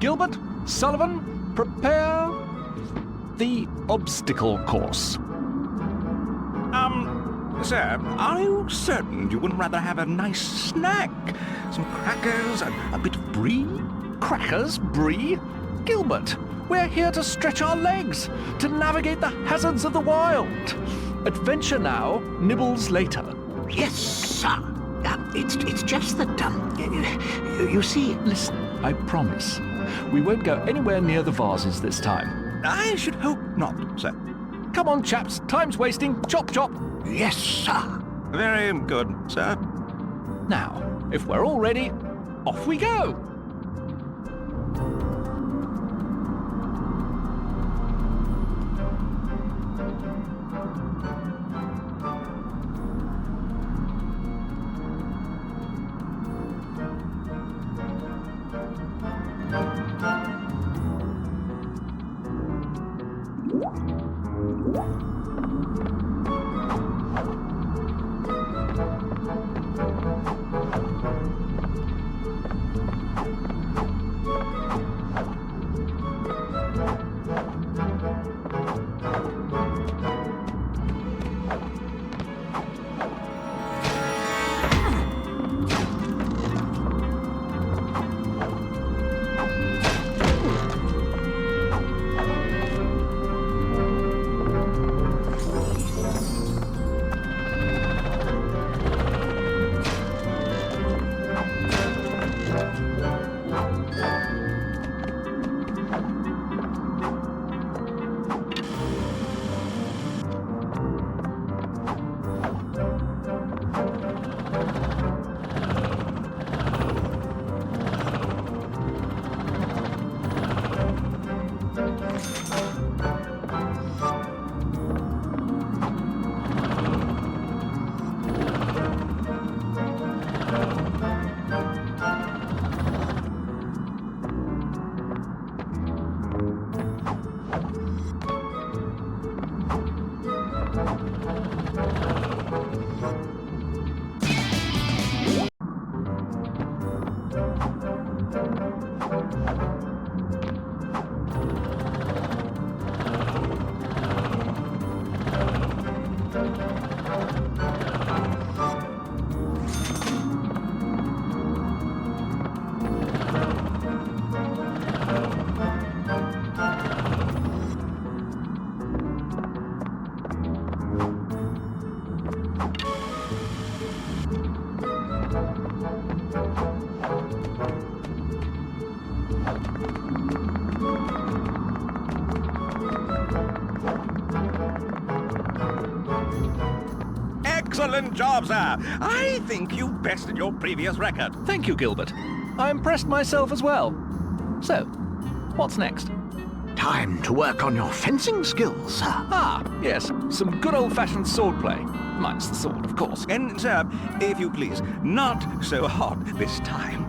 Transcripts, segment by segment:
Gilbert, Sullivan, prepare the obstacle course. Sir, are you certain you wouldn't rather have a nice snack? Some crackers, a bit of brie? Crackers, brie? Gilbert, we're here to stretch our legs, to navigate the hazards of the wild. Adventure now, nibbles later. Yes, sir. It's just that, you see... Listen, I promise. We won't go anywhere near the vases this time. I should hope not, sir. Come on, chaps. Time's wasting. Chop, chop. Yes, sir. Very good, sir. Now, if we're all ready, off we go. Excellent job, sir. I think you bested your previous record. Thank you, Gilbert. I impressed myself as well. So, what's next? Time to work on your fencing skills, sir. Ah, yes, some good old-fashioned swordplay. Minus the sword, of course. And, sir, if you please, not so hot this time.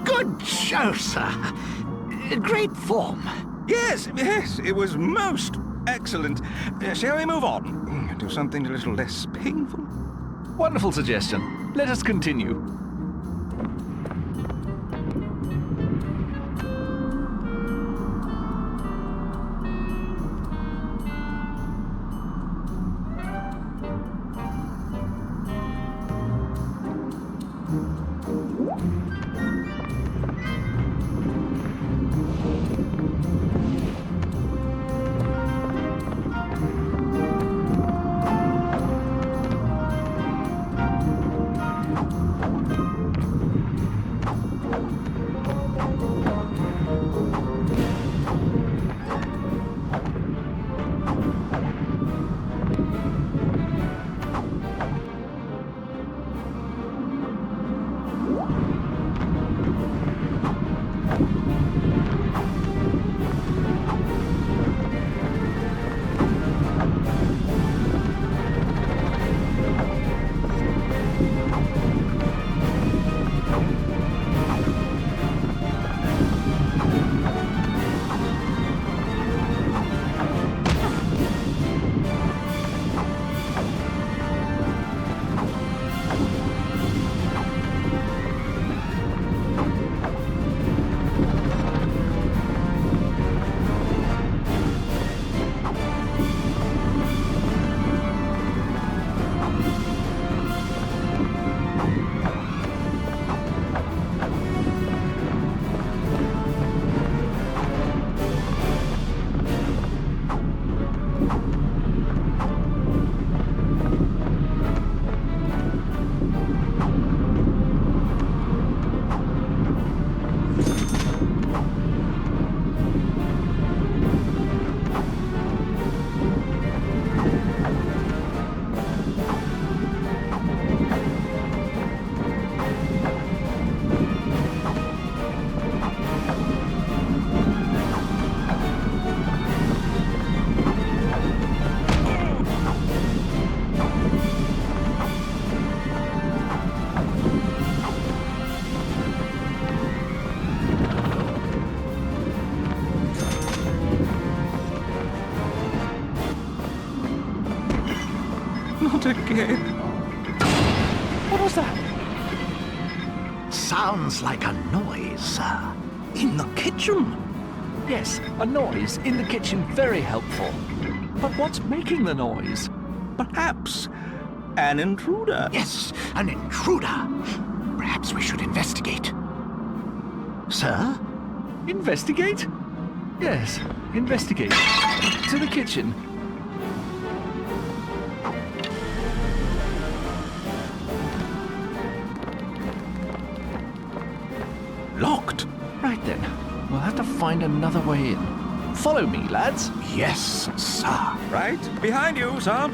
Good show, sir. Great form. Yes, it was most excellent. Shall we move on? Do something a little less painful? Wonderful suggestion. Let us continue. What was that? Sounds like a noise, sir. In the kitchen? Yes, a noise in the kitchen. Very helpful. But what's making the noise? Perhaps an intruder. Yes, an intruder. Perhaps we should investigate. Sir? Investigate? Yes, investigate. To the kitchen. Locked. Right then, we'll have to find another way in. Follow me, lads. Yes, sir. Right behind you, sir.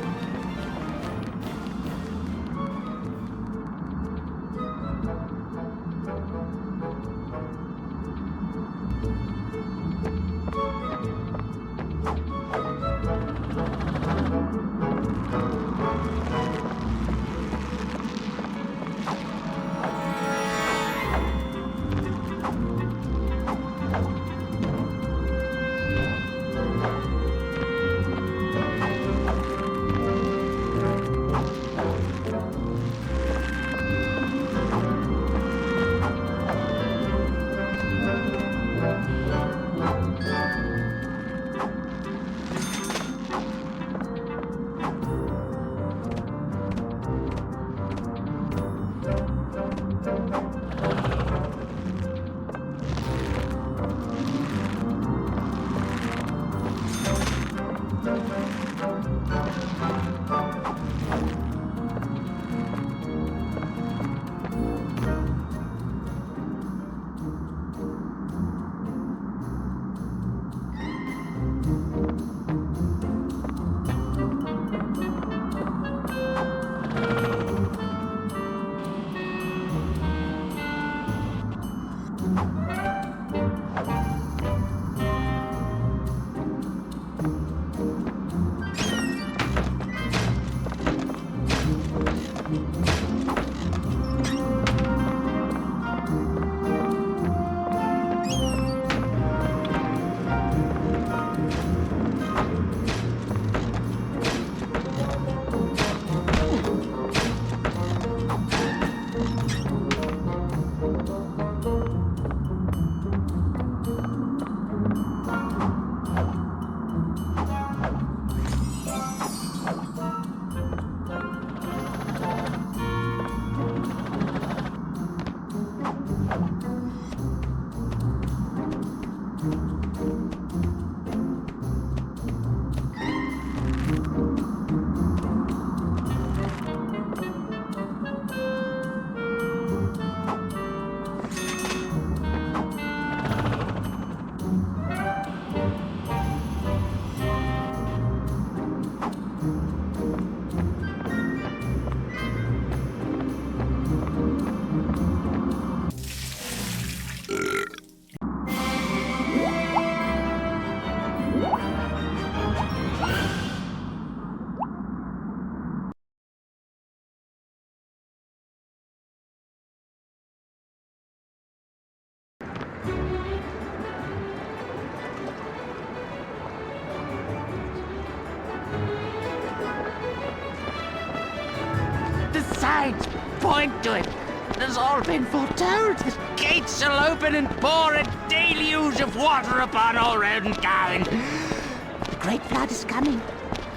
Signs point to it. It has all been foretold. The gates shall open and pour a deluge of water upon all round Garvin. The great flood is coming.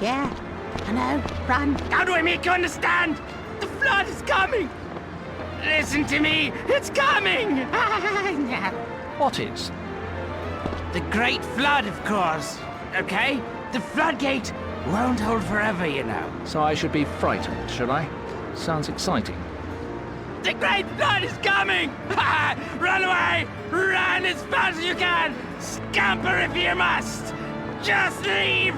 Yeah, I know. Run. How do I make you understand? The flood is coming. Listen to me. It's coming. What is? The great flood, of course. Okay? The floodgate won't hold forever, you know. So I should be frightened, should I? Sounds exciting. The great flood is coming! Run away! Run as fast as you can! Scamper if you must! Just leave!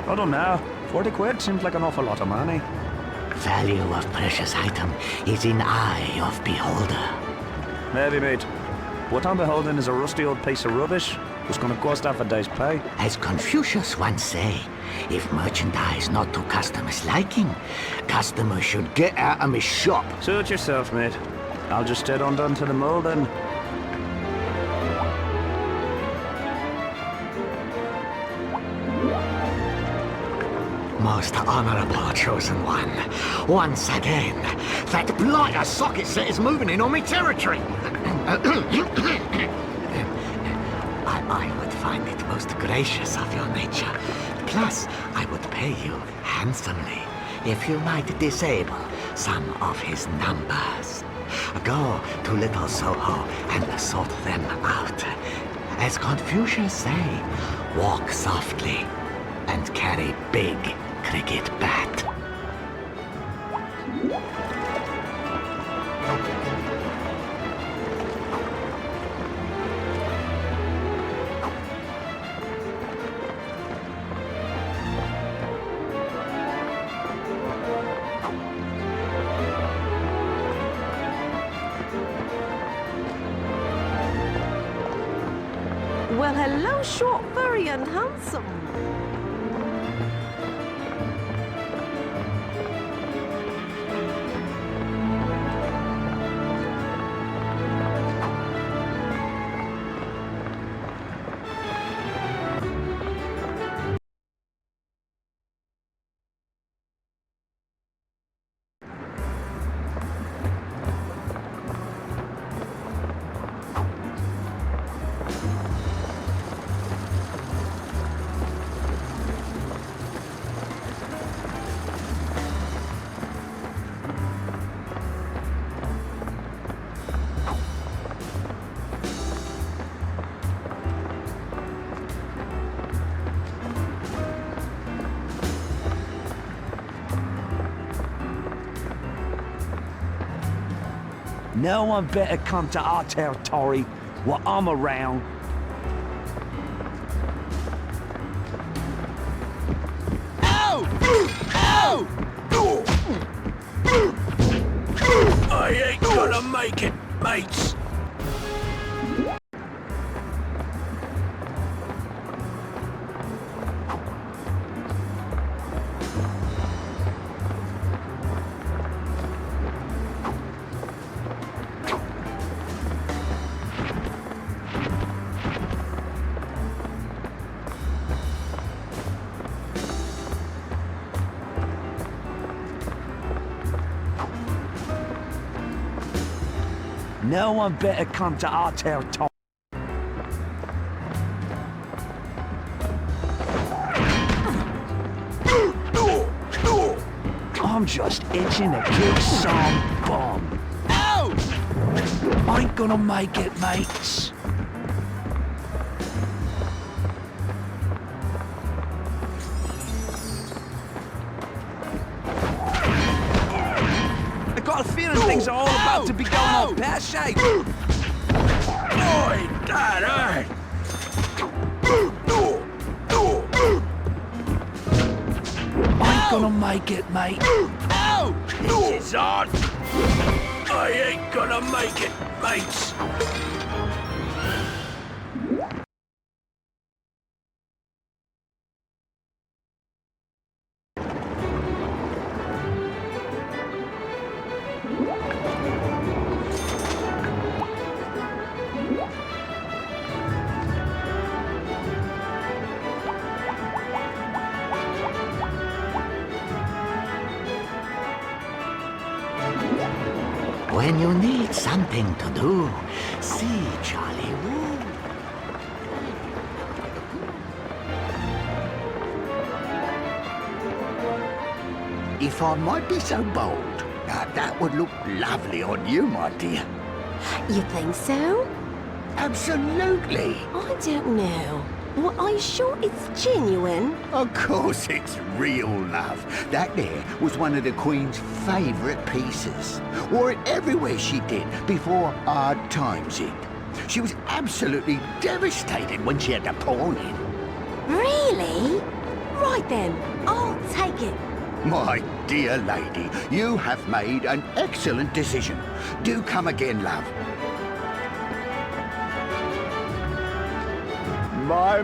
I don't know. 40 quid seems like an awful lot of money. Value of precious item is in eye of beholder. Maybe, mate. What I'm beholding is a rusty old piece of rubbish. It's gonna cost half a day's pay. As Confucius once say, if merchandise not to customers' liking, customers should get out of my shop. Suit yourself, mate. I'll just head on down to the mill then. Most honorable chosen one. Once again, that blighter socket set is moving in on me territory. I would find it most gracious of your nature. Plus, I would pay you handsomely if you might disable some of his numbers. Go to Little Soho and sort them out. As Confucius say, walk softly and carry big cricket bat. Well, hello, short, furry, and handsome. No one better come to our territory while I'm around. Ow! Ow! I ain't gonna make it, mates. No one better come to our territory. I'm just itching to kill some bum. Ow! I ain't gonna make it, mates. I got a feeling things are all about to be going off pear-shaped. Boy, that hurt. I ain't gonna make it, mate. Ow! This is on. I ain't gonna make it, mates. When you need something to do, see Charlie Woo. If I might be so bold, that would look lovely on you, my dear. You think so? Absolutely. I don't know. Well, are you sure it's genuine? Of course it's real, love. That there was one of the Queen's favourite pieces. Wore it everywhere she did before hard times hit. She was absolutely devastated when she had to pawn it. Really? Right then, I'll take it. My dear lady, you have made an excellent decision. Do come again, love. My.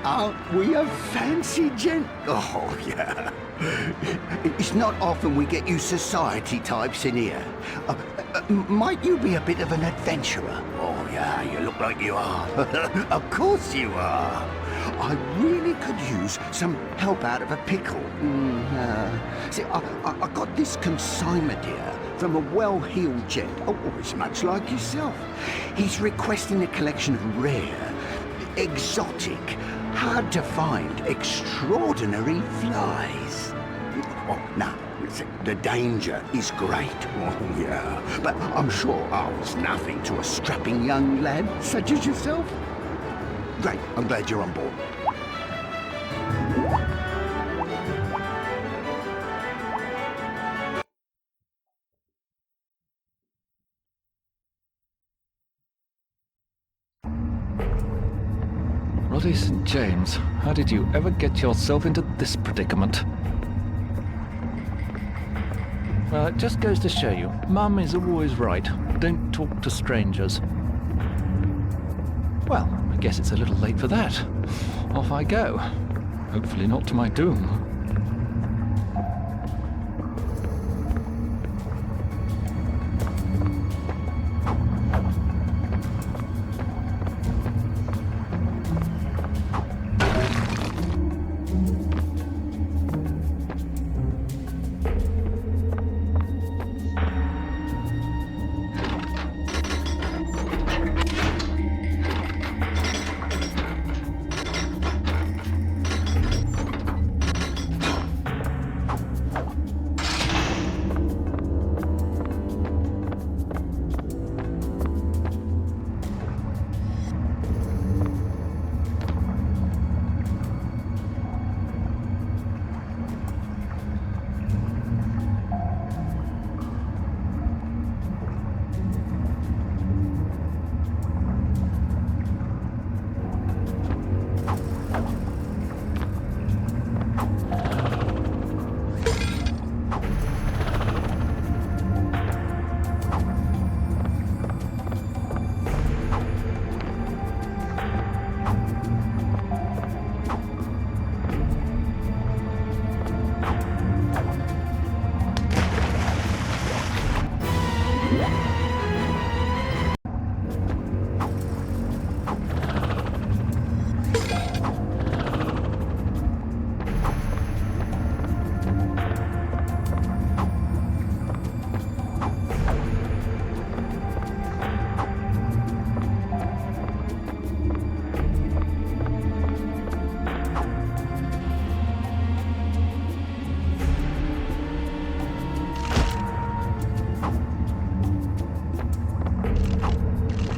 Aren't we a fancy gent? Oh, yeah. It's not often we get you society types in here. Might you be a bit of an adventurer? Oh, yeah, you look like you are. Of course you are. I really could use some help out of a pickle. See, I got this consignment here from a well-heeled gent. Oh, it's much like yourself. He's requesting a collection of rare, exotic, hard-to-find, extraordinary flies. Oh, now, the danger is great. Oh, yeah. But I'm sure I'll's nothing to a strapping young lad such as yourself. Great, I'm glad you're on board. Roddy St. James, how did you ever get yourself into this predicament? Well, it just goes to show you, Mum is always right. Don't talk to strangers. Well, I guess it's a little late for that. Off I go. Hopefully not to my doom.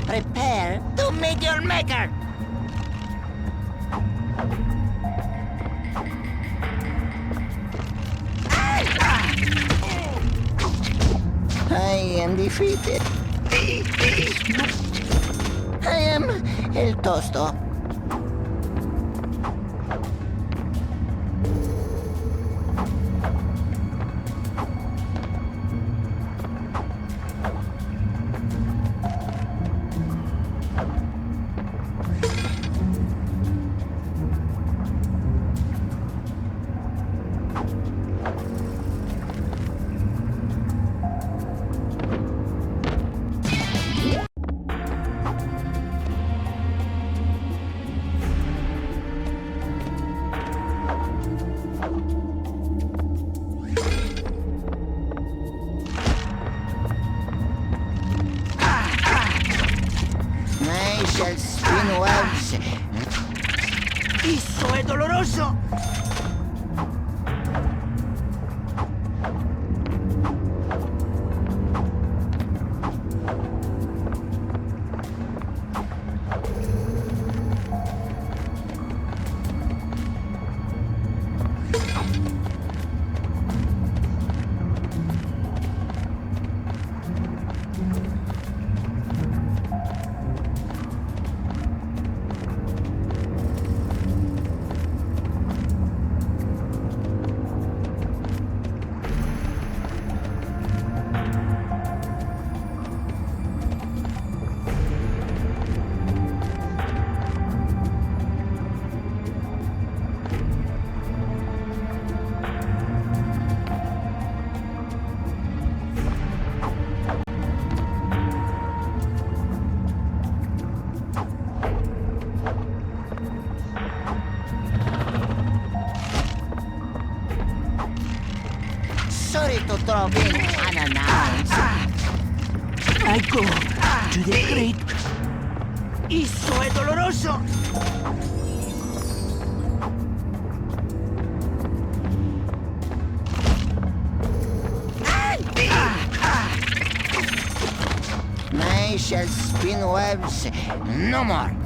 Prepare to meet your maker! I am defeated. I am El Tosto. sorry to drop in unannounced. I go to the great... Isso è doloroso! I shall spin webs no more.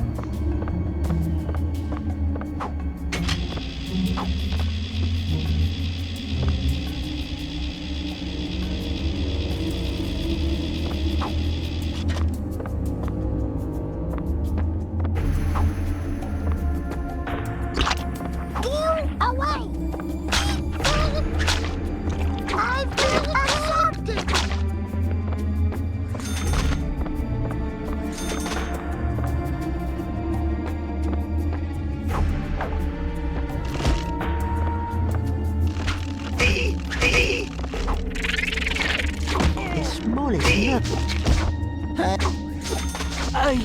I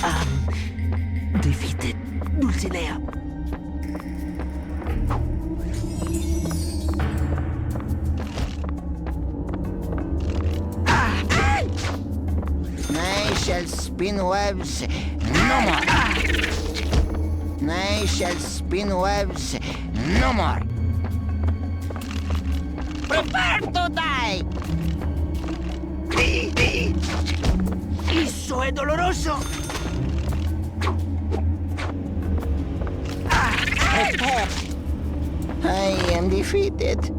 am defeated, Dulcinea. I shall spin webs no more. I shall spin webs no more. Prepare to die! Isso è doloroso! Prepare. I am defeated.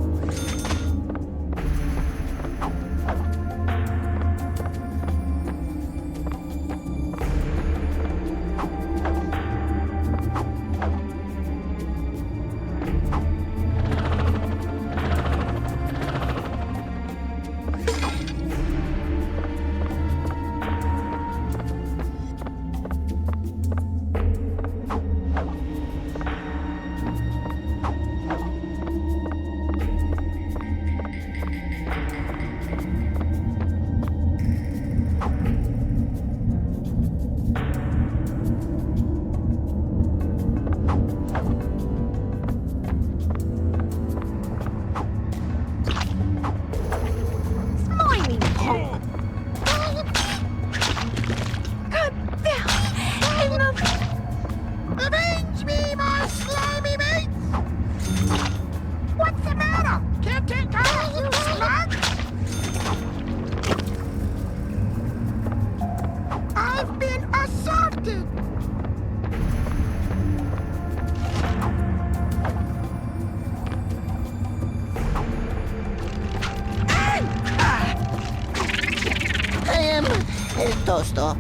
El tosto.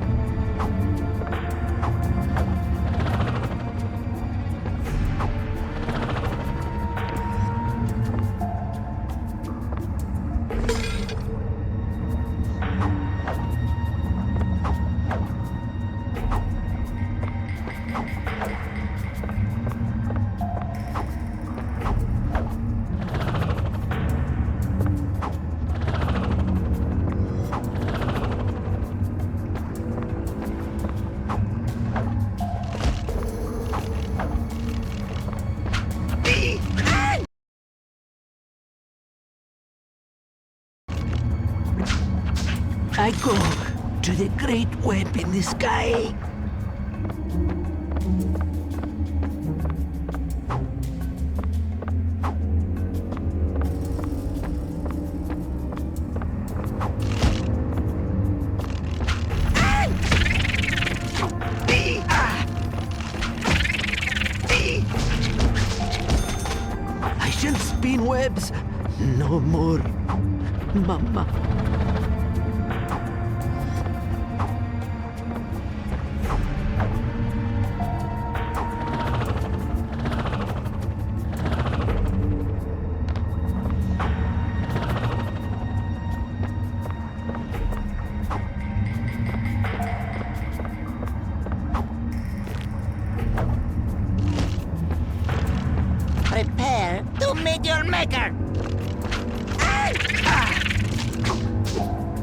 I go to the great web in the sky. I shall spin webs no more, Mama. Prepare to meet your maker.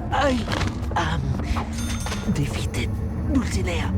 I am defeated, Dulcinea.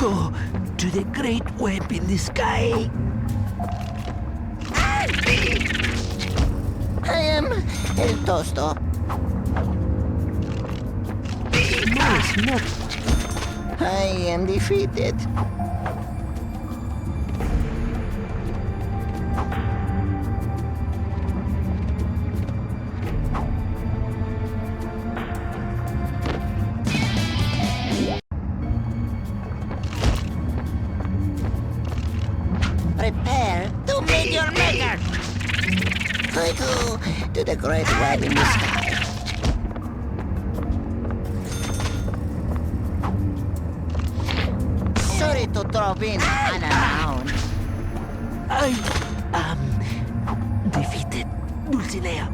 go to the great web in the sky. I am El Tosto. No, it's not. I am defeated. Prepare to meet your maker. I go to the great web in the sky. Sorry to drop in unannounced. I am defeated, Dulcinea.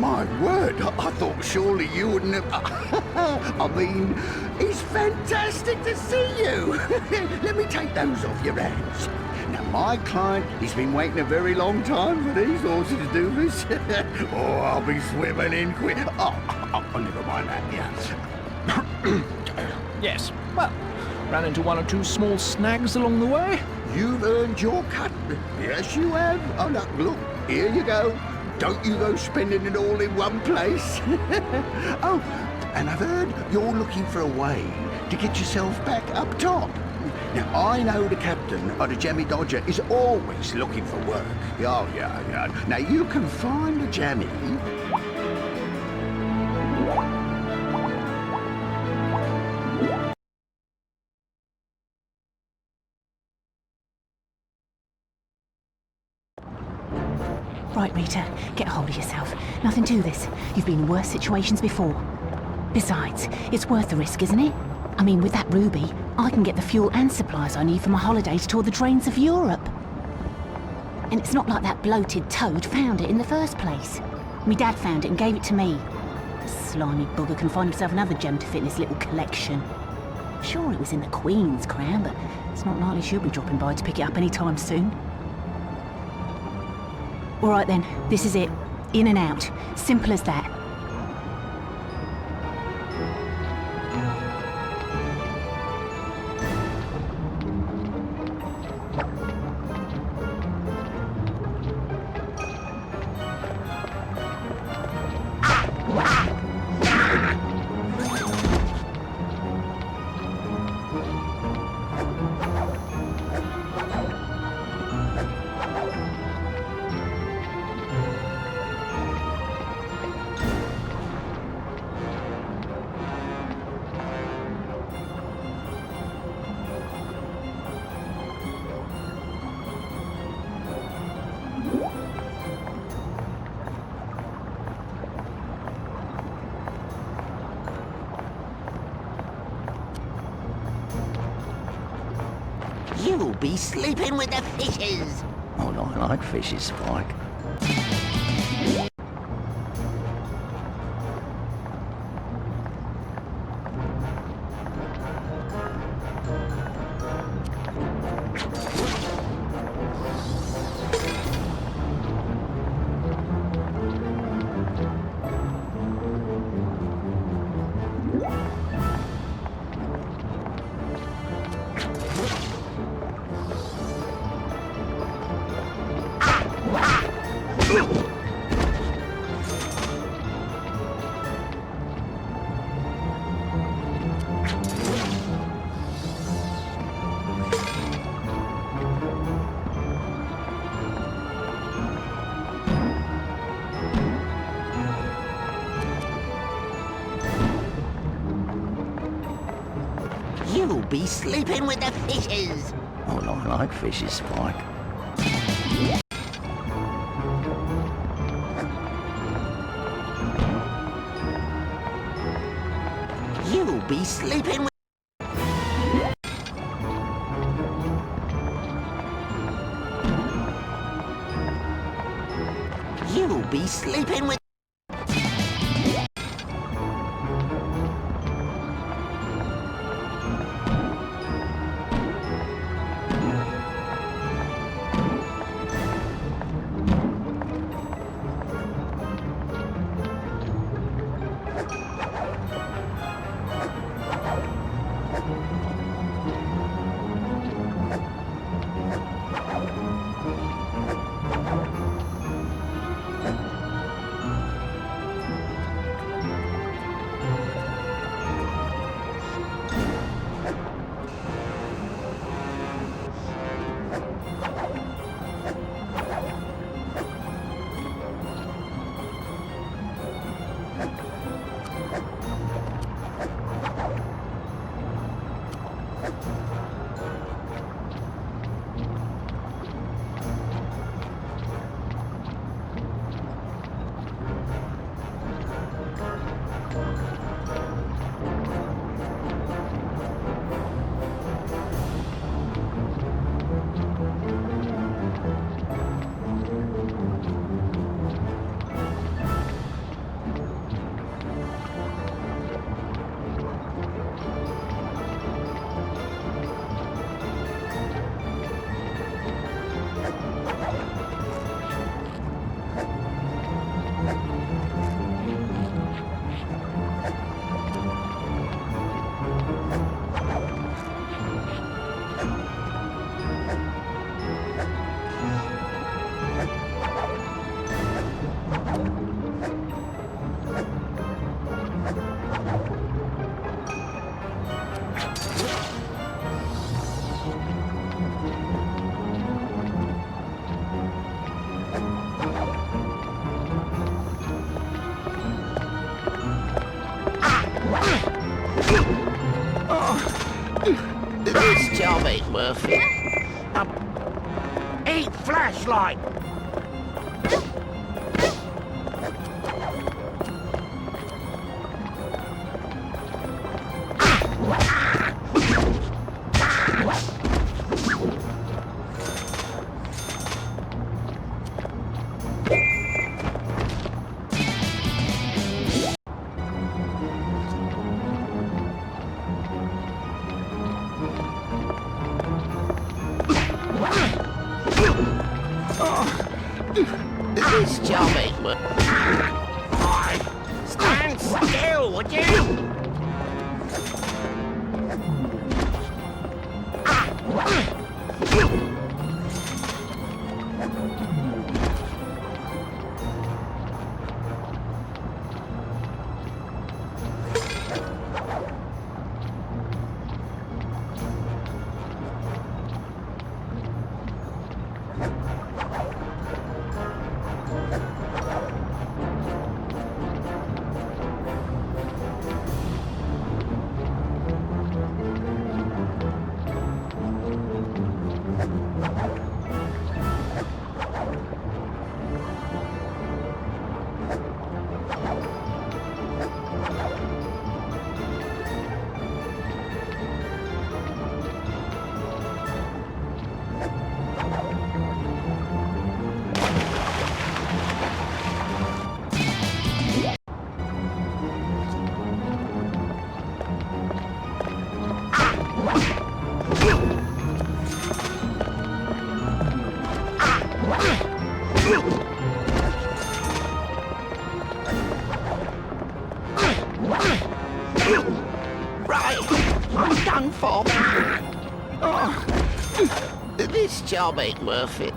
My word, I thought surely you wouldn't have... I mean, it's fantastic to see you. Let me take those off your hands. Now, my client, he's been waiting a very long time for these horses to do this. Oh, I'll be swimming in quick. Oh, never mind that, yeah. Yes, well, ran into one or two small snags along the way. You've earned your cut. Yes, you have. Oh, look, here you go. Don't you go spending it all in one place. Oh, and I've heard you're looking for a way to get yourself back up top. Now, I know the captain of the Jammy Dodger is always looking for work. Oh, yeah. Now, you can find the Jammy. Right, Rita, get a hold of yourself. Nothing to this. You've been in worse situations before. Besides, it's worth the risk, isn't it? I mean, with that ruby, I can get the fuel and supplies I need for my holiday to tour the trains of Europe. And it's not like that bloated toad found it in the first place. Me dad found it and gave it to me. The slimy bugger can find himself another gem to fit in his little collection. Sure, it was in the Queen's crown, but it's not likely she'll be dropping by to pick it up anytime soon. All right then, this is it. In and out. Simple as that. You'll be sleeping with the fishes. Oh, no, I like fishes, Spike. You'll be sleeping with the fishes. Oh, no, I like fishes, Spike. You'll be sleeping with... You'll be sleeping with... This job ain't worth it. Eat flashlight! This job ain't worth Stand still, would you? Right, I'm done for. This job ain't worth it.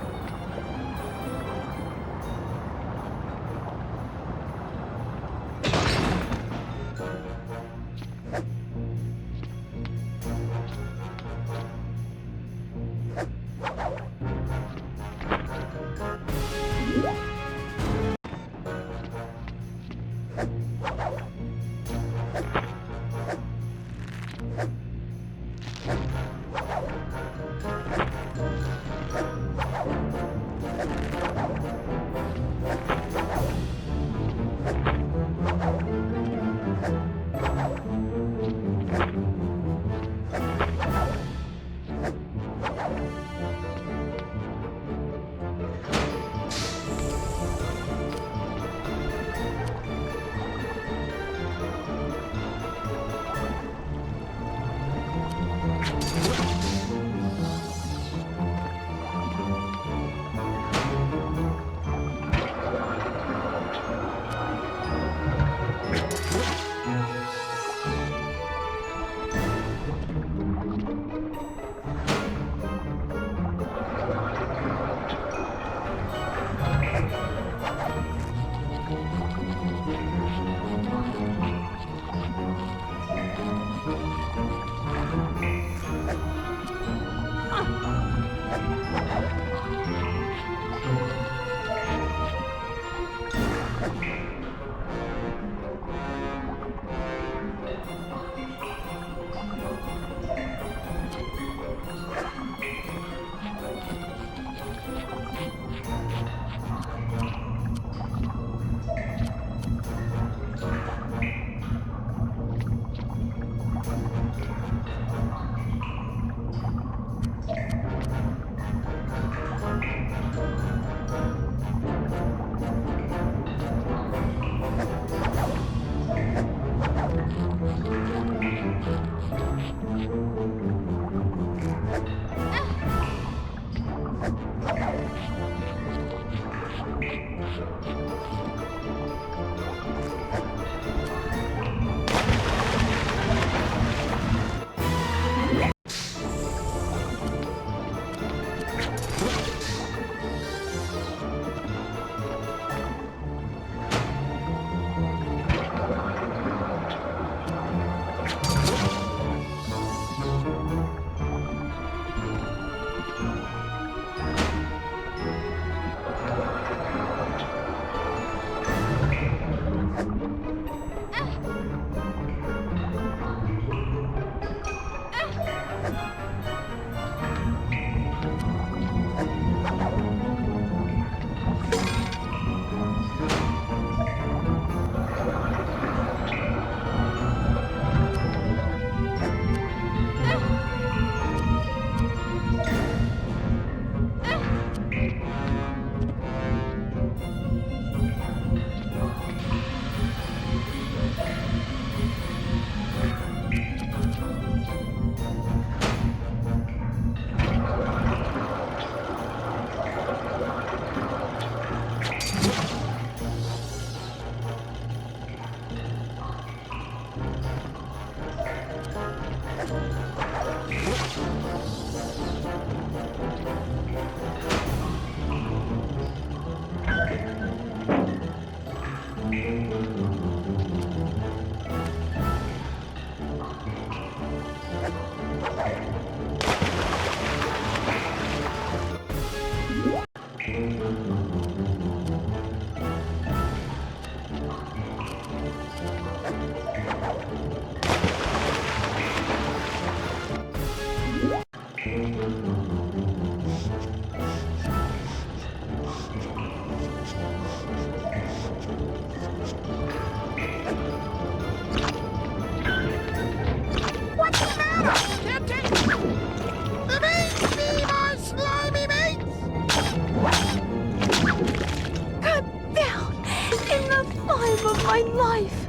life!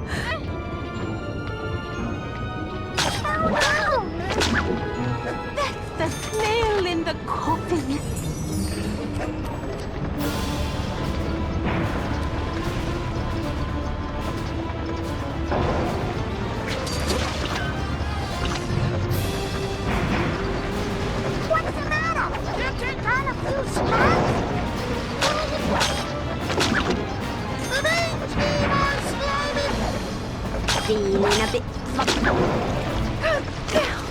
That's the nail in the coffin! What's the matter? You take on a few slugs? Avenge me, my slimy! Feeling a bit fucked. Down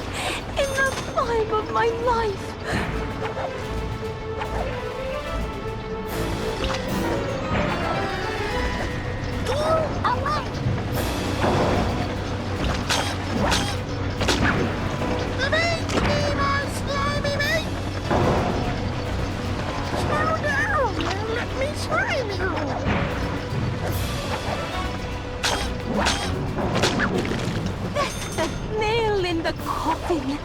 in the vibe of my life! Away! Avenge me, my slimy mate! Slow down and let me slime you! That's the nail in the coffin!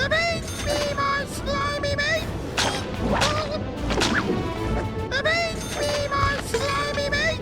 Avenge me, my slimy mate! Avenge me, my slimy mate!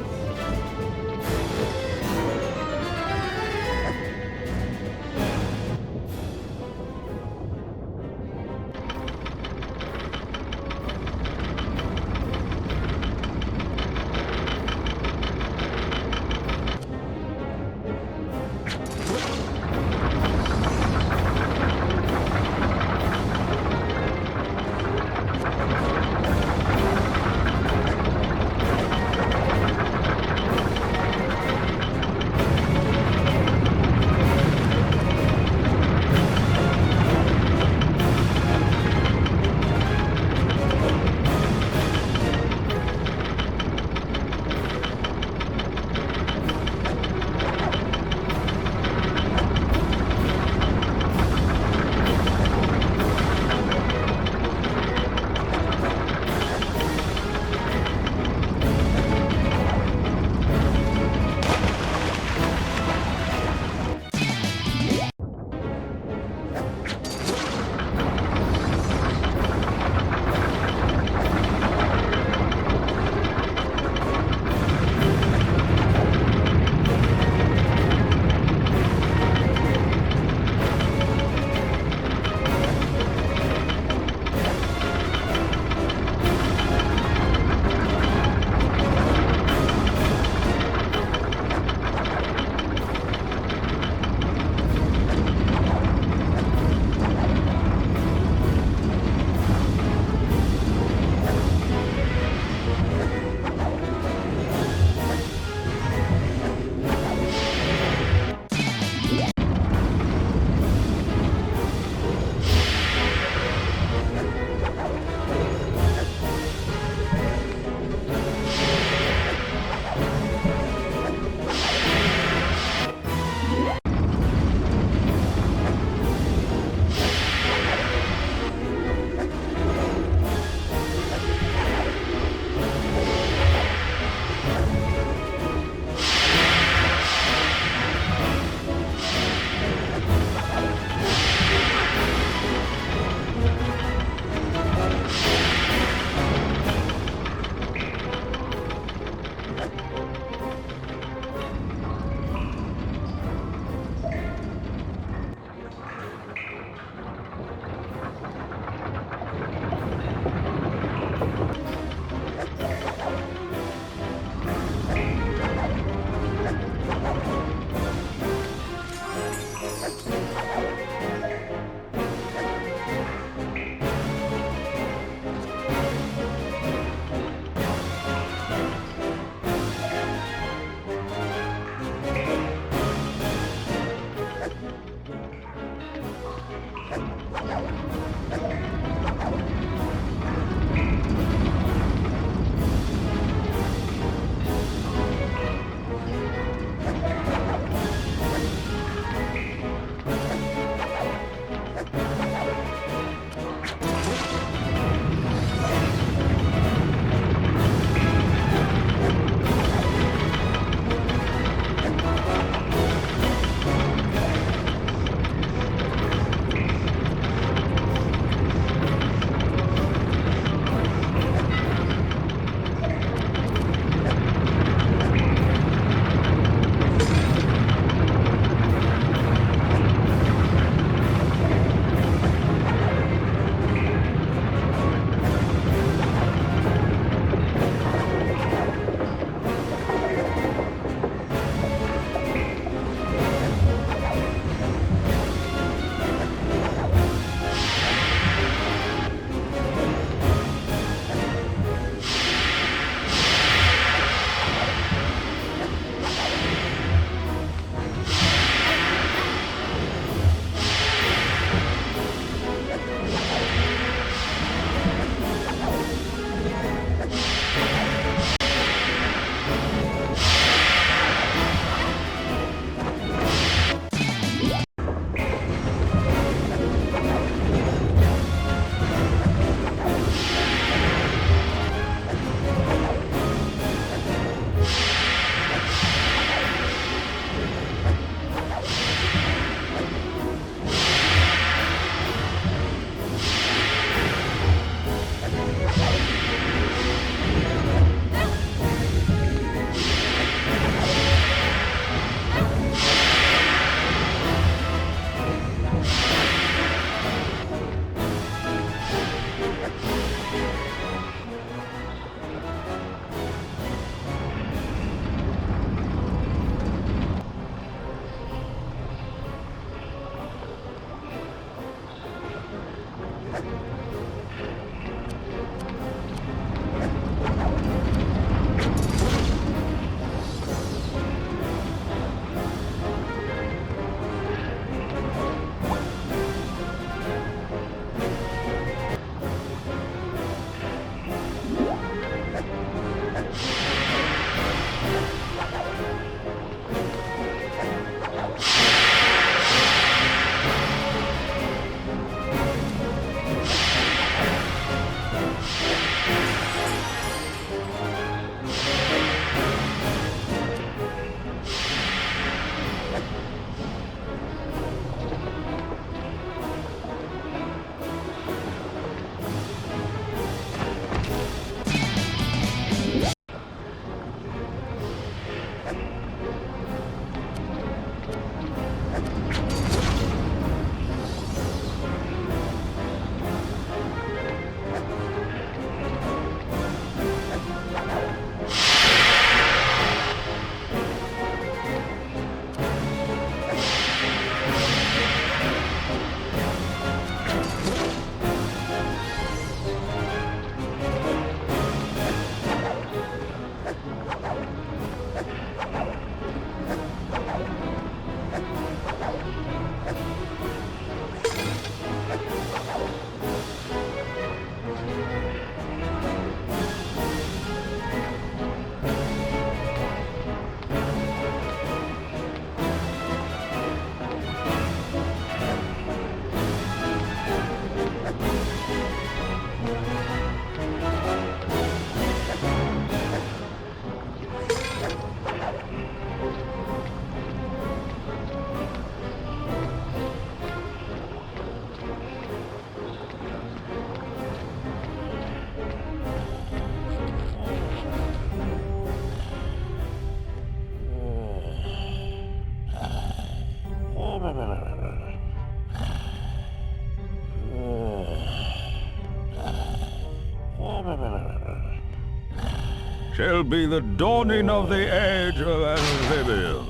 shall be the dawning of the age of amphibians.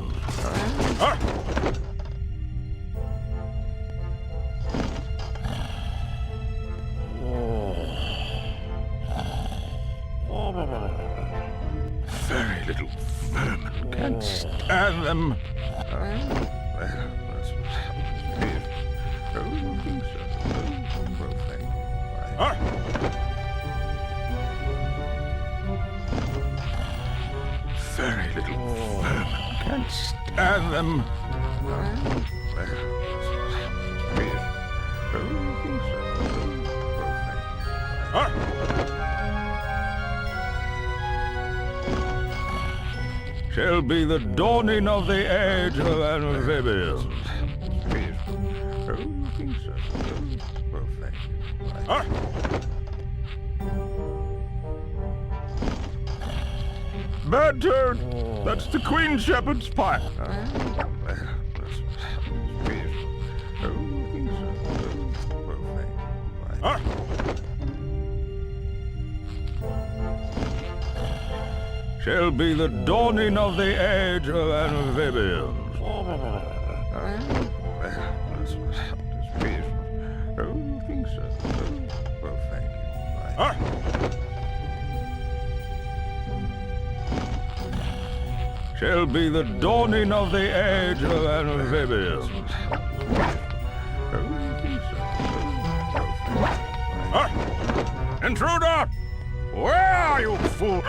Very little vermin can't stand them. Very little vermin can't stand them. Shall be the dawning of the age of amphibians. Bad turn! That's the Queen Shepherd's pipe. Shall be the dawning of the age of amphibians. Shall be the dawning of the age of amphibians. Intruder! Where are you, fool?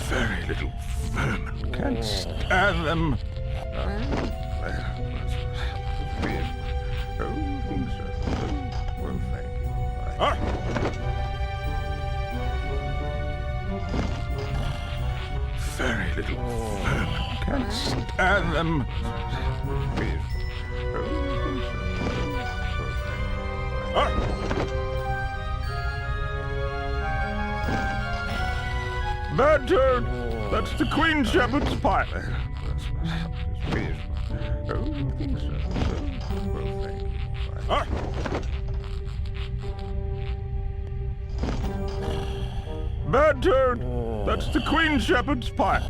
Very little vermin can't stand them. Very little vermin can't stand them. Bad turn! That's the Queen Shepherd's pipe. Bad turn! That's the Queen Shepherd's pipe.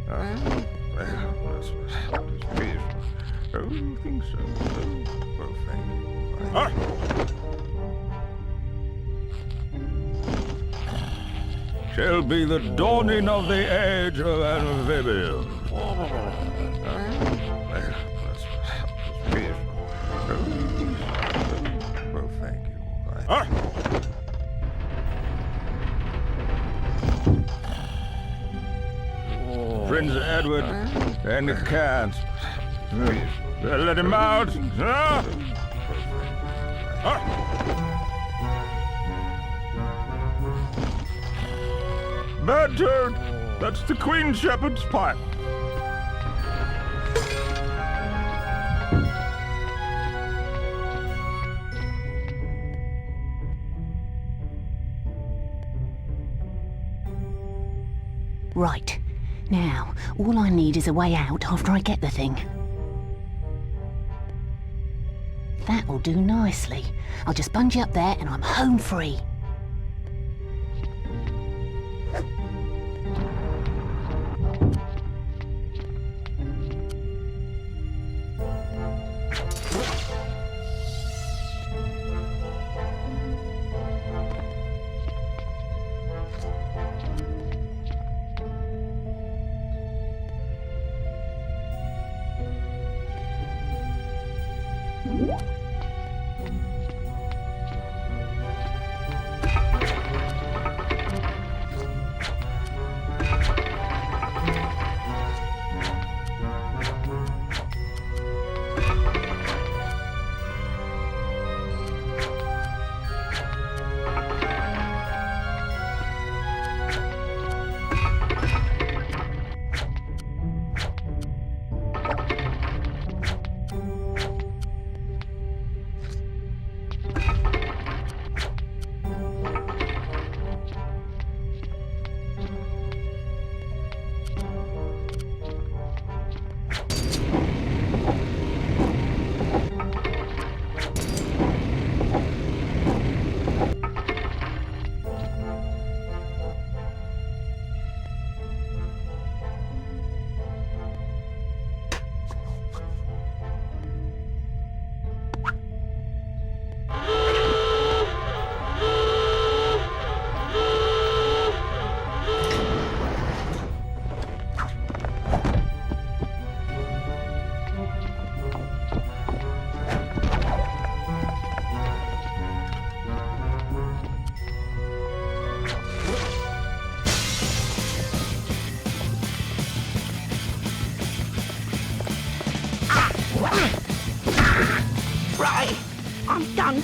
Shall be the dawning of the age of amphibians. Prince Edward and the cats. Let him out! Bad turn! That's the Queen Shepherd's pipe. Right. Now, all I need is a way out after I get the thing. That'll do nicely. I'll just bungee up there and I'm home free.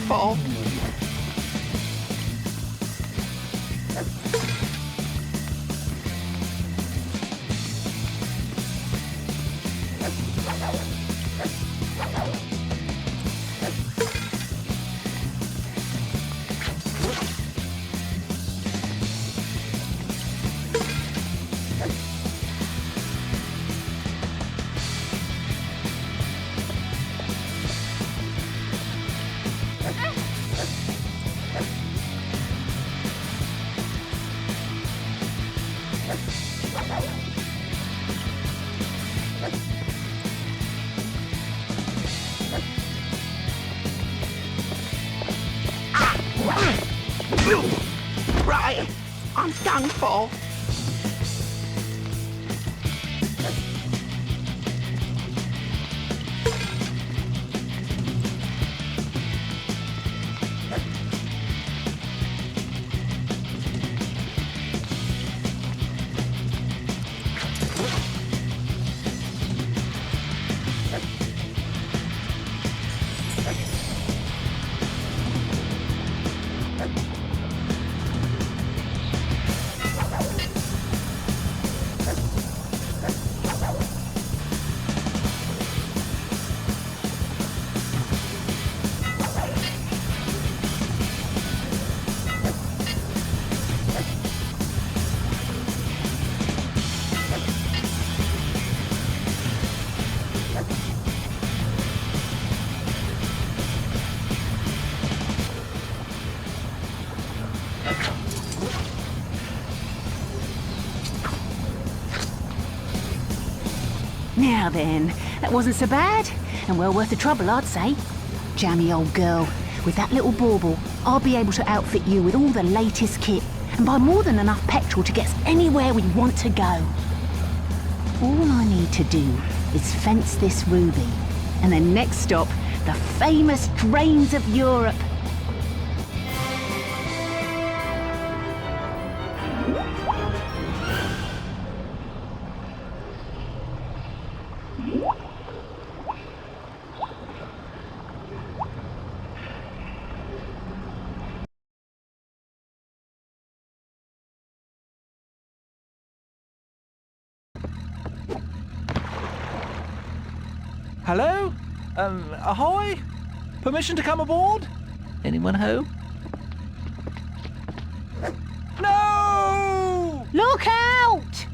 for. Right, I'm done for. Now then, that wasn't so bad, and well worth the trouble, I'd say. Jammy old girl, with that little bauble, I'll be able to outfit you with all the latest kit, and buy more than enough petrol to get us anywhere we want to go. All I need to do is fence this ruby, and then next stop, the famous drains of Europe. Hello? Ahoy? Permission to come aboard? Anyone home? No! Look out!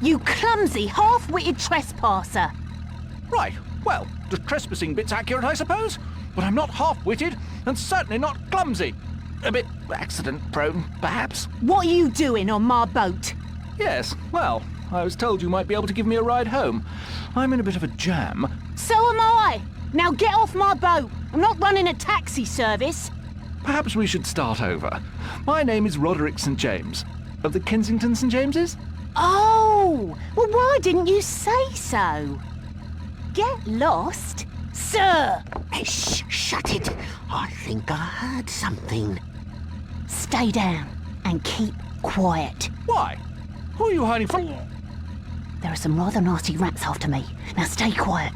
You clumsy, half-witted trespasser! Right, well, the trespassing bit's accurate, I suppose. But I'm not half-witted, and certainly not clumsy. A bit accident-prone, perhaps. What are you doing on my boat? Yes, well, I was told you might be able to give me a ride home. I'm in a bit of a jam. So am I! Now get off my boat! I'm not running a taxi service! Perhaps we should start over. My name is Roderick St. James. Of the Kensington St. Jameses? Oh! Well, why didn't you say so? Get lost? Sir! Shh, shut it. I think I heard something. Stay down and keep quiet. Why? Who are you hiding from? There are some rather nasty rats after me. Now stay quiet.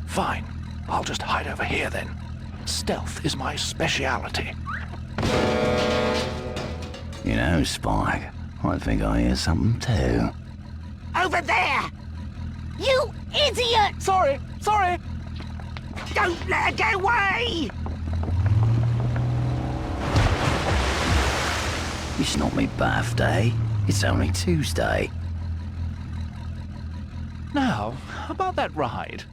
Fine. I'll just hide over here then. Stealth is my speciality. You know, Spike, I think I hear something too. Over there! You idiot! Sorry! Don't let her get away! It's not my birthday. It's only Tuesday. Now, about that ride.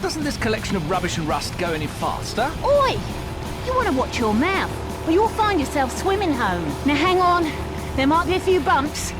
Doesn't this collection of rubbish and rust go any faster? Oi! You want to watch your mouth, or you'll find yourself swimming home. Now hang on, there might be a few bumps.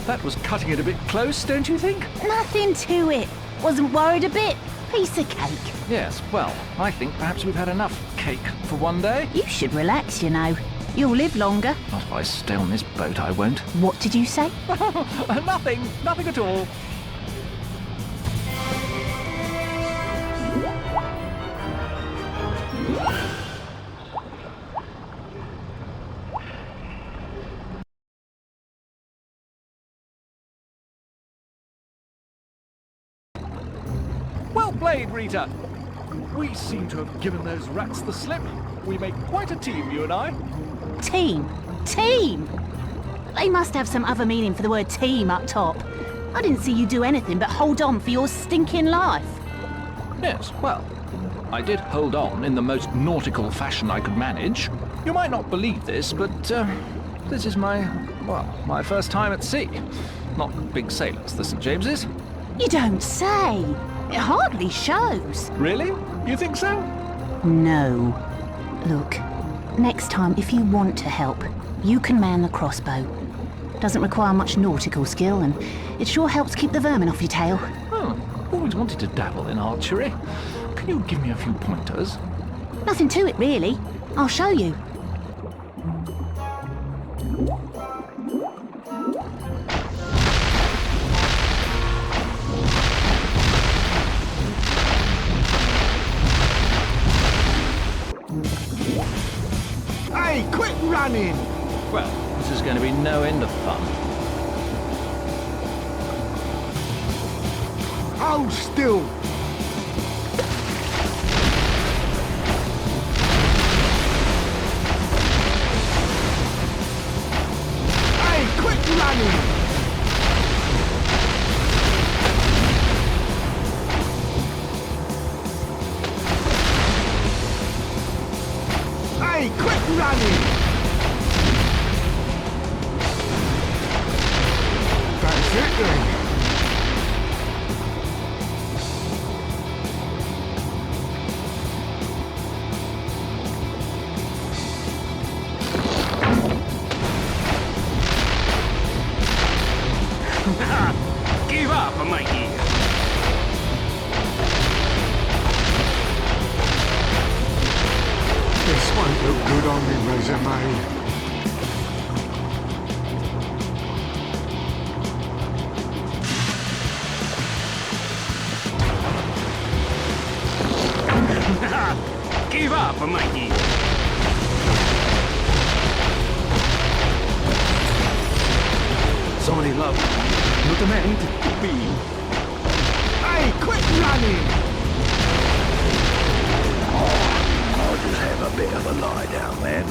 That was cutting it a bit close, don't you think? Nothing to it. Wasn't worried a bit. Piece of cake. Yes, well, I think perhaps we've had enough cake for one day. You should relax, you know. You'll live longer. Not if I stay on this boat, I won't. What did you say? Nothing at all. Well played, Rita. We seem to have given those rats the slip. We make quite a team, you and I. Team? Team? They must have some other meaning for the word team up top. I didn't see you do anything but hold on for your stinking life. Yes, well, I did hold on in the most nautical fashion I could manage. You might not believe this, but this is my first time at sea. Not big sailors, the St. James's. You don't say. It hardly shows. Really? You think so? No. Look, next time if you want to help, you can man the crossbow. Doesn't require much nautical skill, and it sure helps keep the vermin off your tail. Oh, always wanted to dabble in archery. Can you give me a few pointers? Nothing to it, really. I'll show you. Hey, quit running! Well, this is going to be no end of fun. Hold still! Hey, quit running! Hey, quit running! That's it then. Give up, matey. This won't look good on my resume. Give up, matey. Somebody love, not a man to be. Hey, quit running! I'll just have a bit of a lie down then.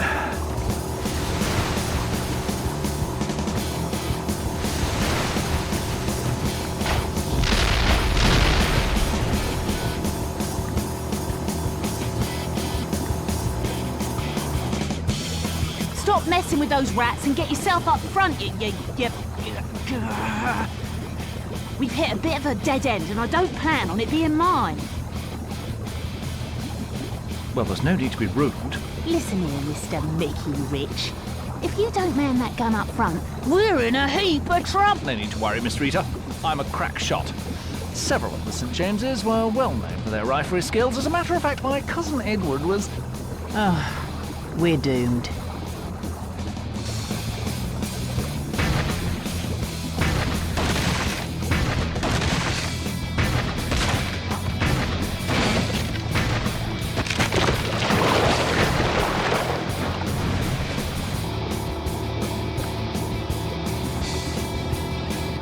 Stop messing with those rats and get yourself up front, you. We've hit a bit of a dead end, and I don't plan on it being mine. Well, there's no need to be rude. Listen here, Mr. Mickey Rich. If you don't man that gun up front, we're in a heap of trouble. No need to worry, Miss Rita. I'm a crack shot. Several of the St. James's were well known for their riflery skills. As a matter of fact, my cousin Edward was... Oh, we're doomed.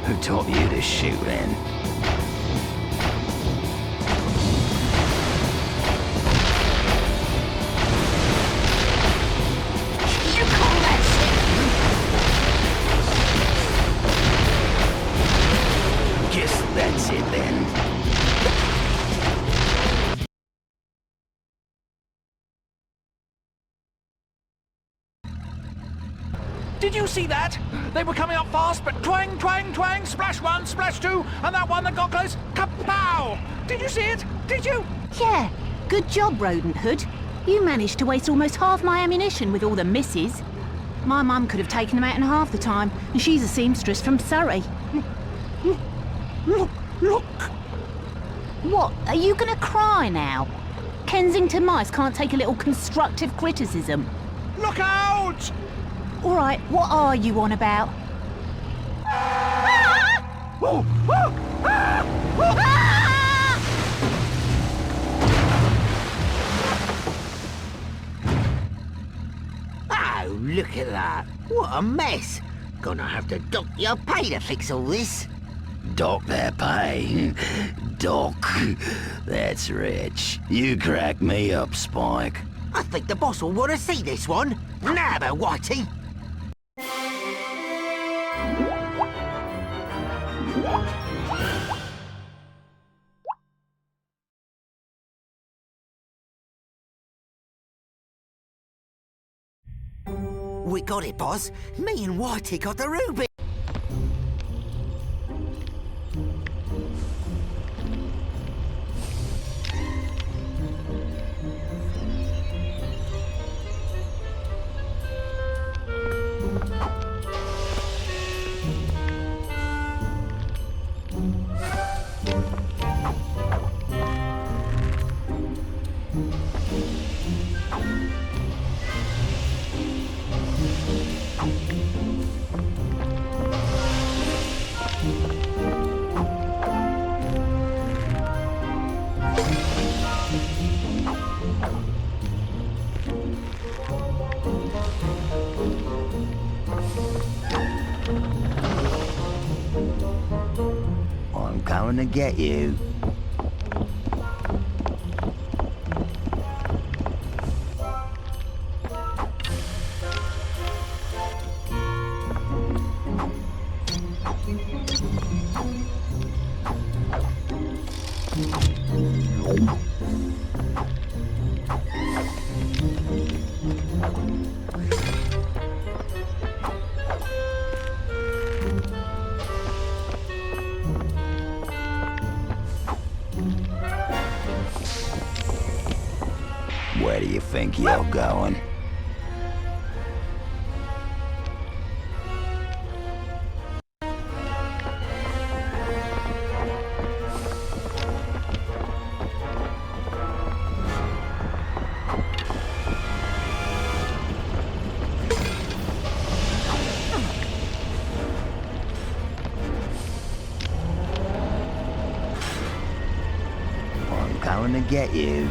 Who taught you to shoot then? You call that shit? Guess that's it then. Did you see that? They were coming up fast, but twang, twang, twang, splash one, splash two, and that one that got close, kapow! Did you see it? Did you? Yeah, good job, Rodent Hood. You managed to waste almost half my ammunition with all the misses. My mum could have taken them out in half the time, and she's a seamstress from Surrey. Look! What? Are you gonna cry now? Kensington mice can't take a little constructive criticism. Look out! All right, what are you on about? Oh, look at that. What a mess. Gonna have to dock your pay to fix all this. Dock their pay. Dock. That's rich. You crack me up, Spike. I think the boss will want to see this one. Now, Whitey. We got it, boss. Me and Whitey got the ruby. I'm coming to get you. Where do you think you're going? I'm coming to get you.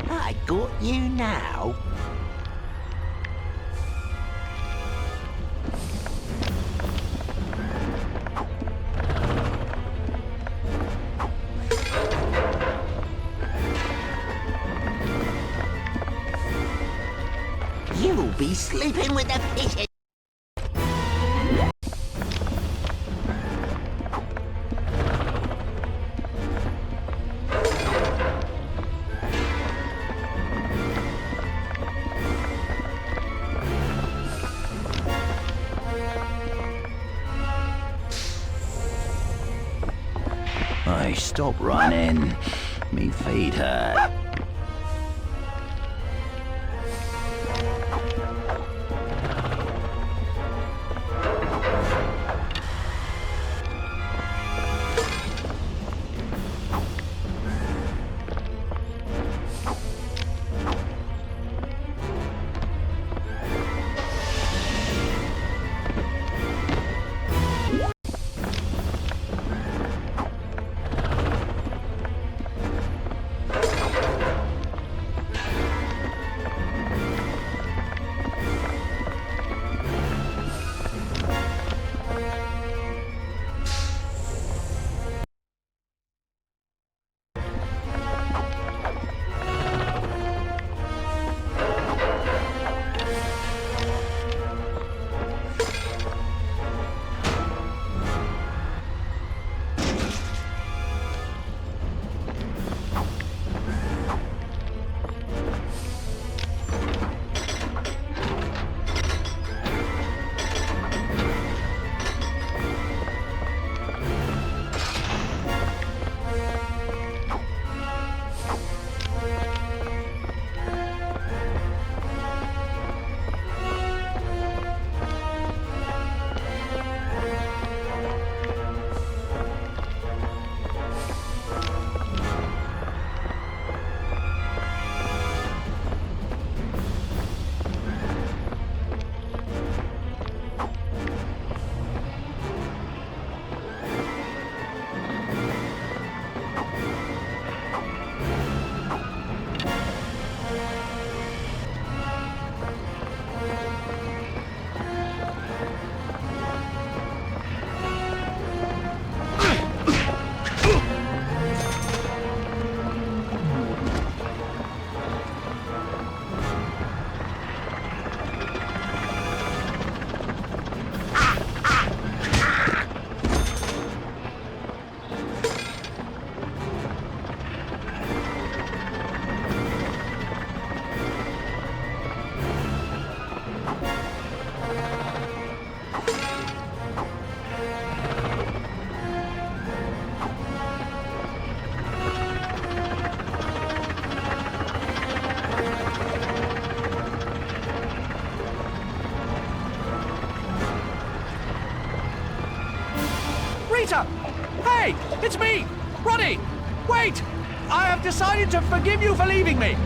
I got you now. You'll be sleeping with the fishes. Hey, stop running. Me feet hurt. Rita! Hey, it's me! Roddy! Wait! I have decided to forgive you for leaving me!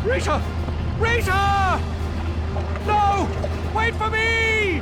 Rita! Rita! No! Wait for me!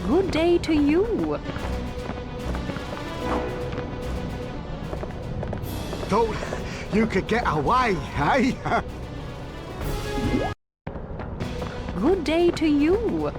Good day to you. Thought you could get away, eh? Good day to you.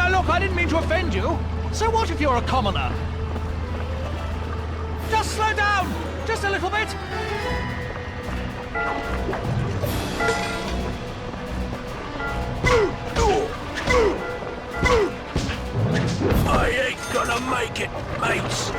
Look, I didn't mean to offend you. So what if you're a commoner? Just slow down! Just a little bit! I ain't gonna make it, mates.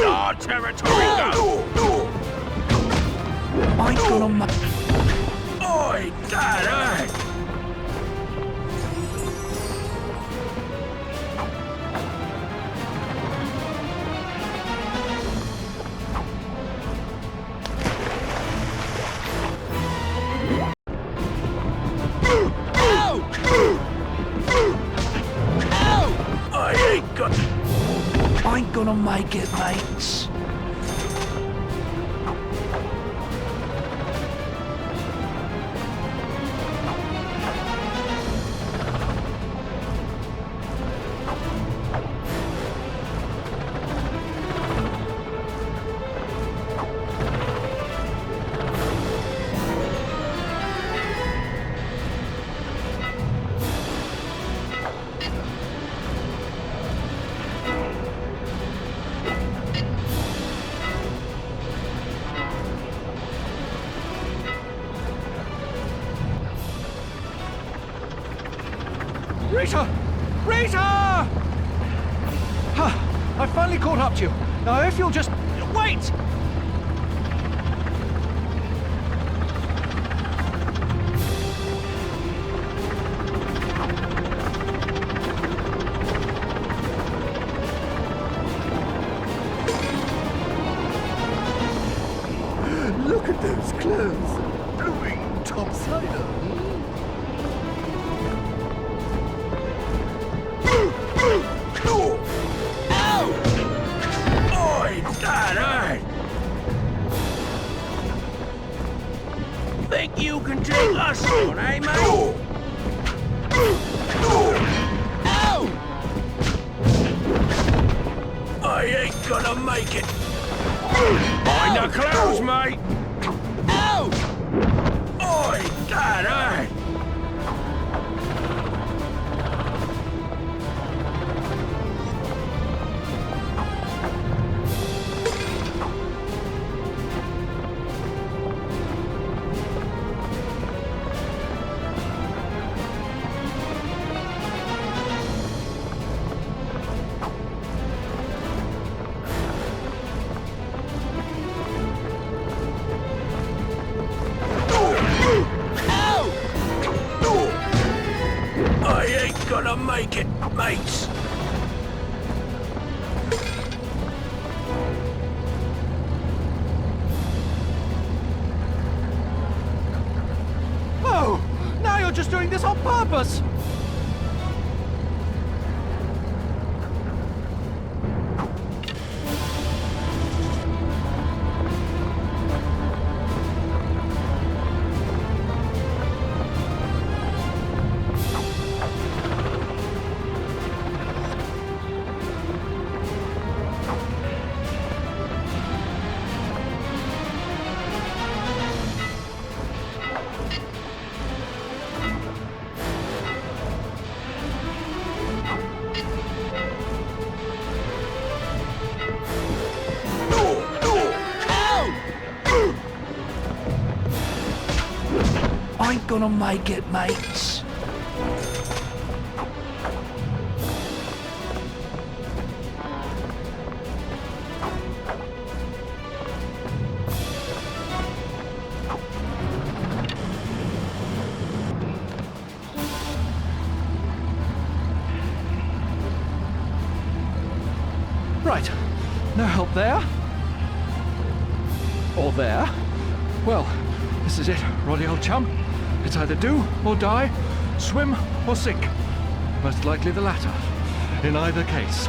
Our territory now! I'm gonna Oi, that hurt! I ain't gonna make it, mates. Rita! Rita! I finally caught up to you. Now, if you'll just... Wait! Look at those clothes. Blowing topsider. Think you can take us on, eh, mate? Ow! I ain't gonna make it. Mind the clothes, mate. Ow! Oi, that hurt. Gonna make it, mates. Oh! Now you're just doing this on purpose! Ain't gonna make it, mates. Right. No help there. Or there. Well, this is it, Roddy, old chum. It's either do or die, swim or sink. Most likely the latter, in either case.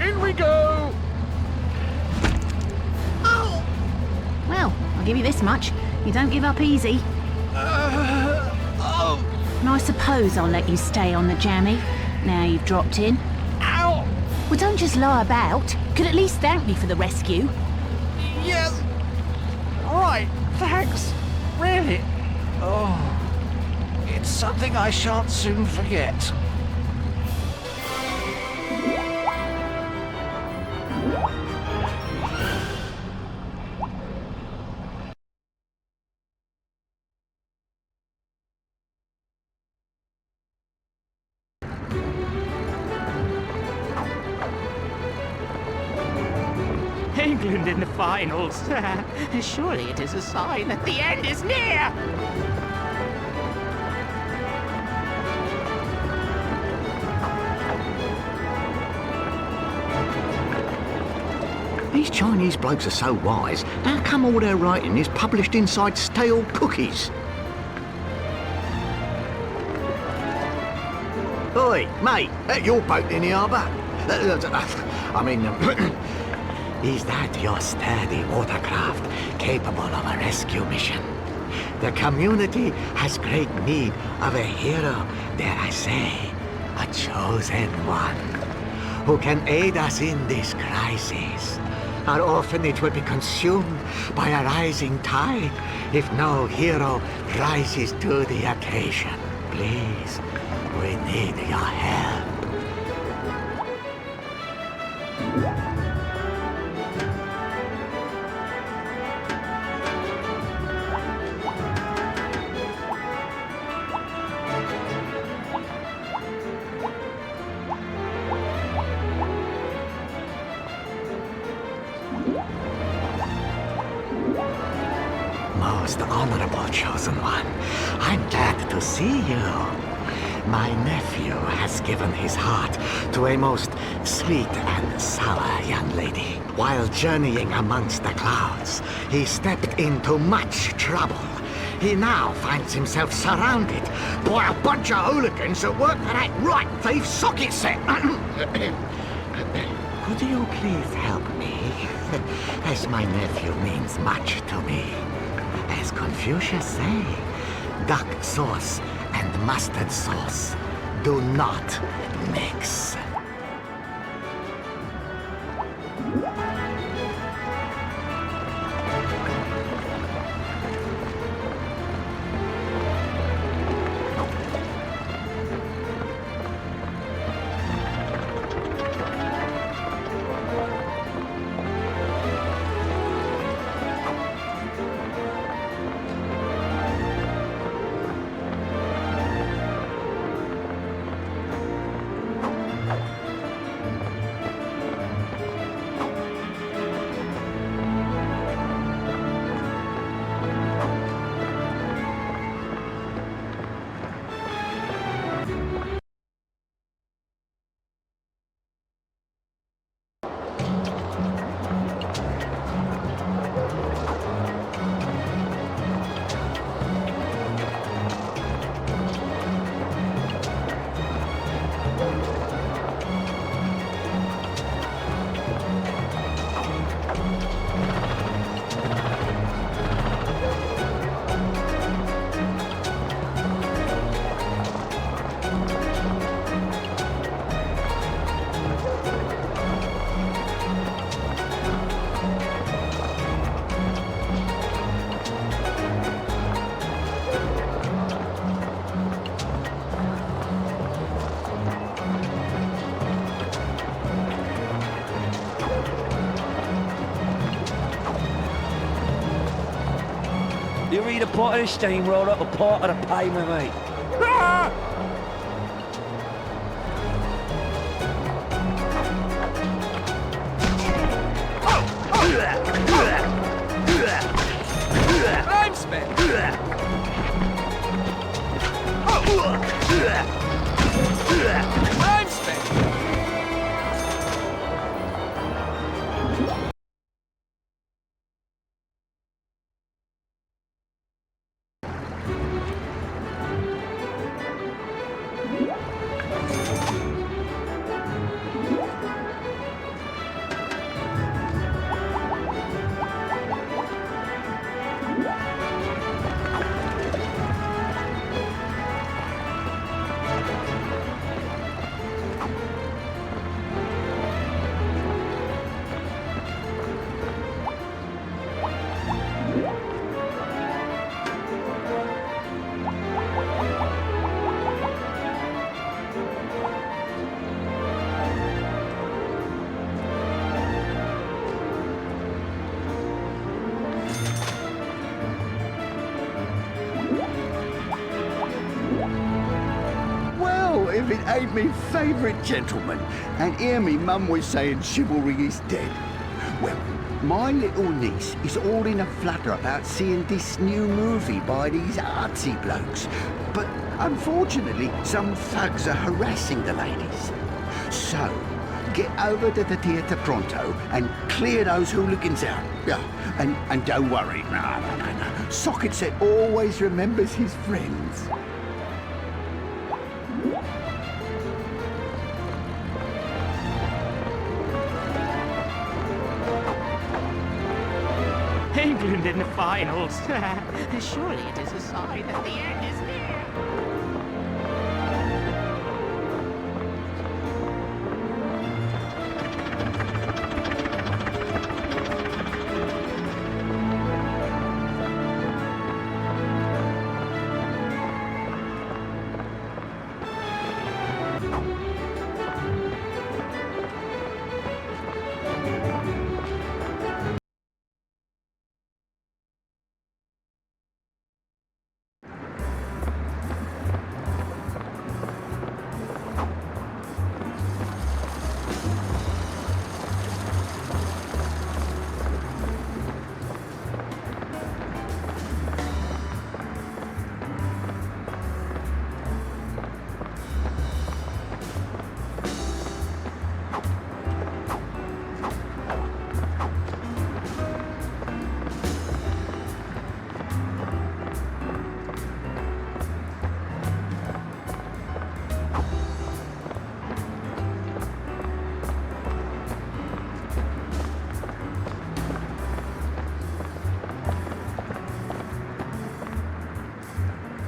In we go! Oh! Well, I'll give you this much. You don't give up easy. Oh! And I suppose I'll let you stay on the jammy, now you've dropped in. Ow! Well, don't just lie about. Could at least thank me for the rescue. Yes! All right, thanks. Really? Oh, it's something I shan't soon forget. England in the finals. Surely it is a sign that the end is near. These Chinese blokes are so wise, how come all their writing is published inside stale cookies? Oi, mate, that your boat in the harbour? I mean, is that your sturdy watercraft capable of a rescue mission? The community has great need of a hero, dare I say, a chosen one, who can aid us in this crisis. Our orphanage will be consumed by a rising tide if no hero rises to the occasion. Please, we need your help. chosen one. I'm glad to see you. My nephew has given his heart to a most sweet and sour young lady. While journeying amongst the clouds, he stepped into much trouble. He now finds himself surrounded by a bunch of hooligans that work for that right thief socket set. Could you please help me? As my nephew means much to me. As Confucius say, duck sauce and mustard sauce do not mix. You read a pot of the steamroller up a part of the pavement, mate. I'm spent. I'm spent. Well, if it ain't me favourite gentleman, and here me mum was saying chivalry is dead. Well, my little niece is all in a flutter about seeing this new movie by these artsy blokes. But unfortunately, some thugs are harassing the ladies. So, get over to the theatre pronto and clear those hooligans out. Yeah, and don't worry, no. Socket Set always remembers his friends. England in the finals. Surely it is a sign that the end is near.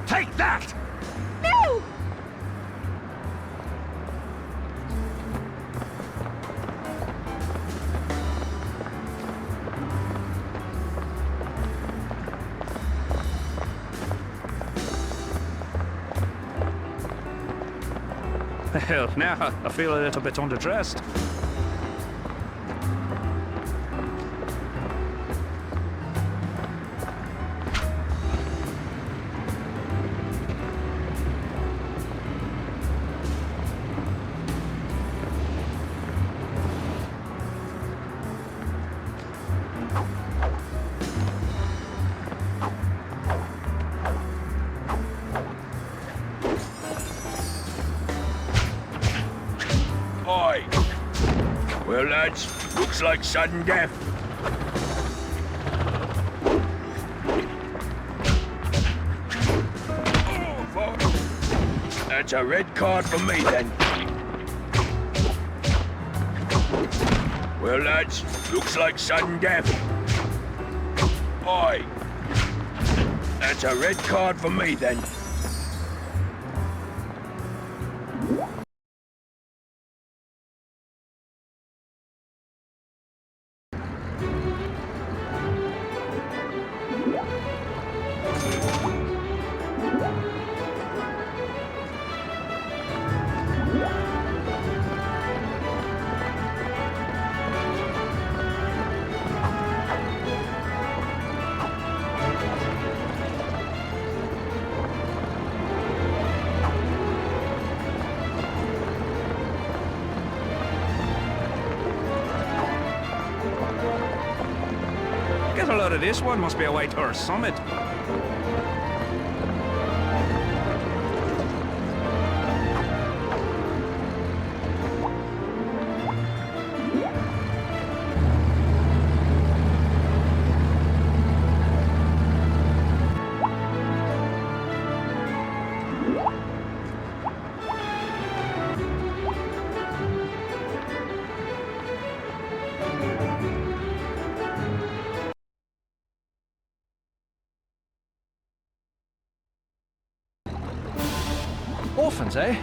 Take that! No! Hell, now I feel a little bit underdressed. Oi! Well, lads, looks like sudden death. Oh, fuck. That's a red card for me, then. Well, lads, looks like sudden death. Oi! That's a red card for me, then. Get a load of this one, must be a way to our summit. Orphans, eh?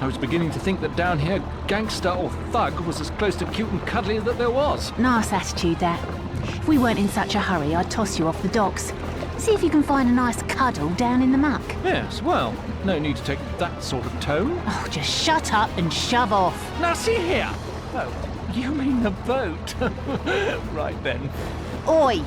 I was beginning to think that down here, gangster or thug was as close to cute and cuddly that there was. Nice attitude, that. If we weren't in such a hurry, I'd toss you off the docks. See if you can find a nice cuddle down in the muck. Yes, well, no need to take that sort of tone. Oh, just shut up and shove off. Now see here! Oh, you mean the boat. Right then. Oi!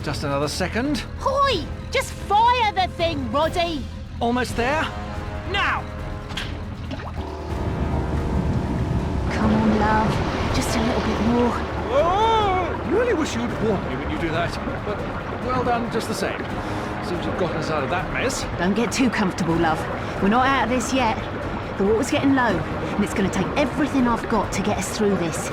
Just another second. Hoi! Just fire the thing, Roddy! Almost there. Now! Come on, love. Just a little bit more. Whoa! Really wish you'd warn me when you do that. But well done just the same. Seems you've gotten us out of that mess. Don't get too comfortable, love. We're not out of this yet. The water's getting low, and it's going to take everything I've got to get us through this.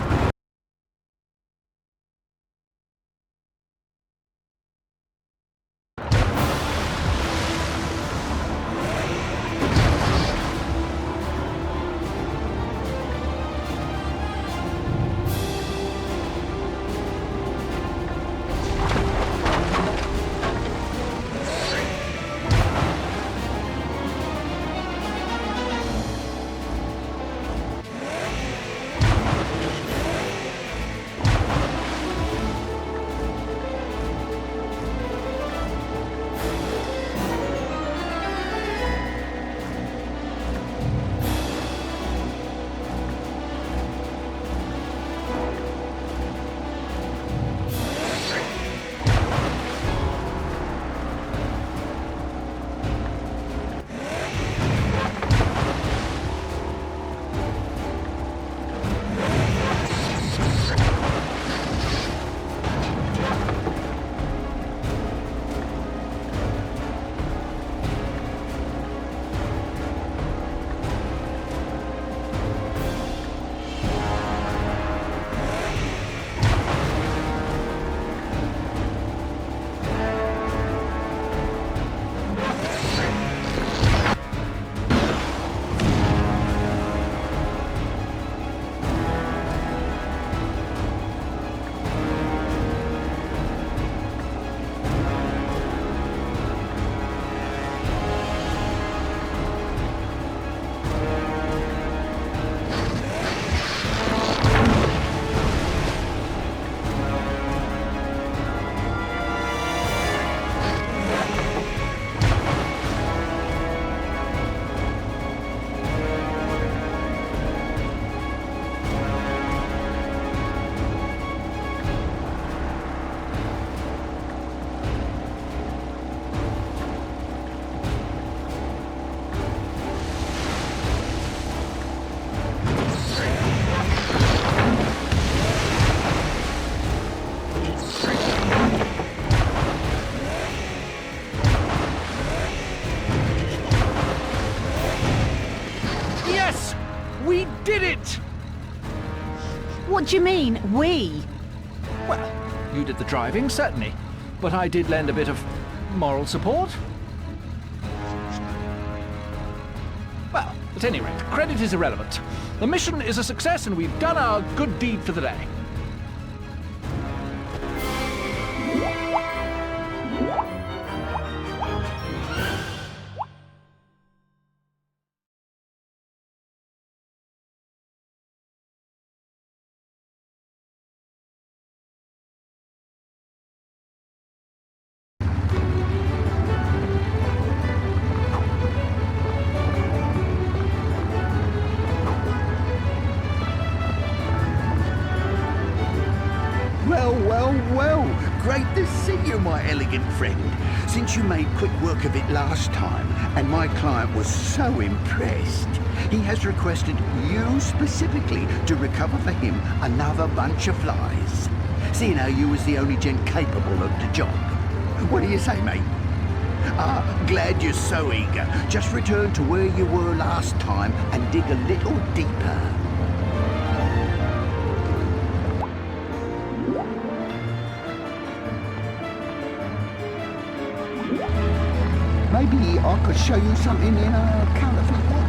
We did it! What do you mean, we? Well, you did the driving, certainly. But I did lend a bit of moral support. Well, at any rate, credit is irrelevant. The mission is a success and we've done our good deed for the day. Well, great to see you, my elegant friend. Since you made quick work of it last time, and my client was so impressed, he has requested you specifically to recover for him another bunch of flies, seeing how you was the only gent capable of the job. What do you say, mate? Glad you're so eager. Just return to where you were last time and dig a little deeper. Maybe I could show you something in a counterfeit watch.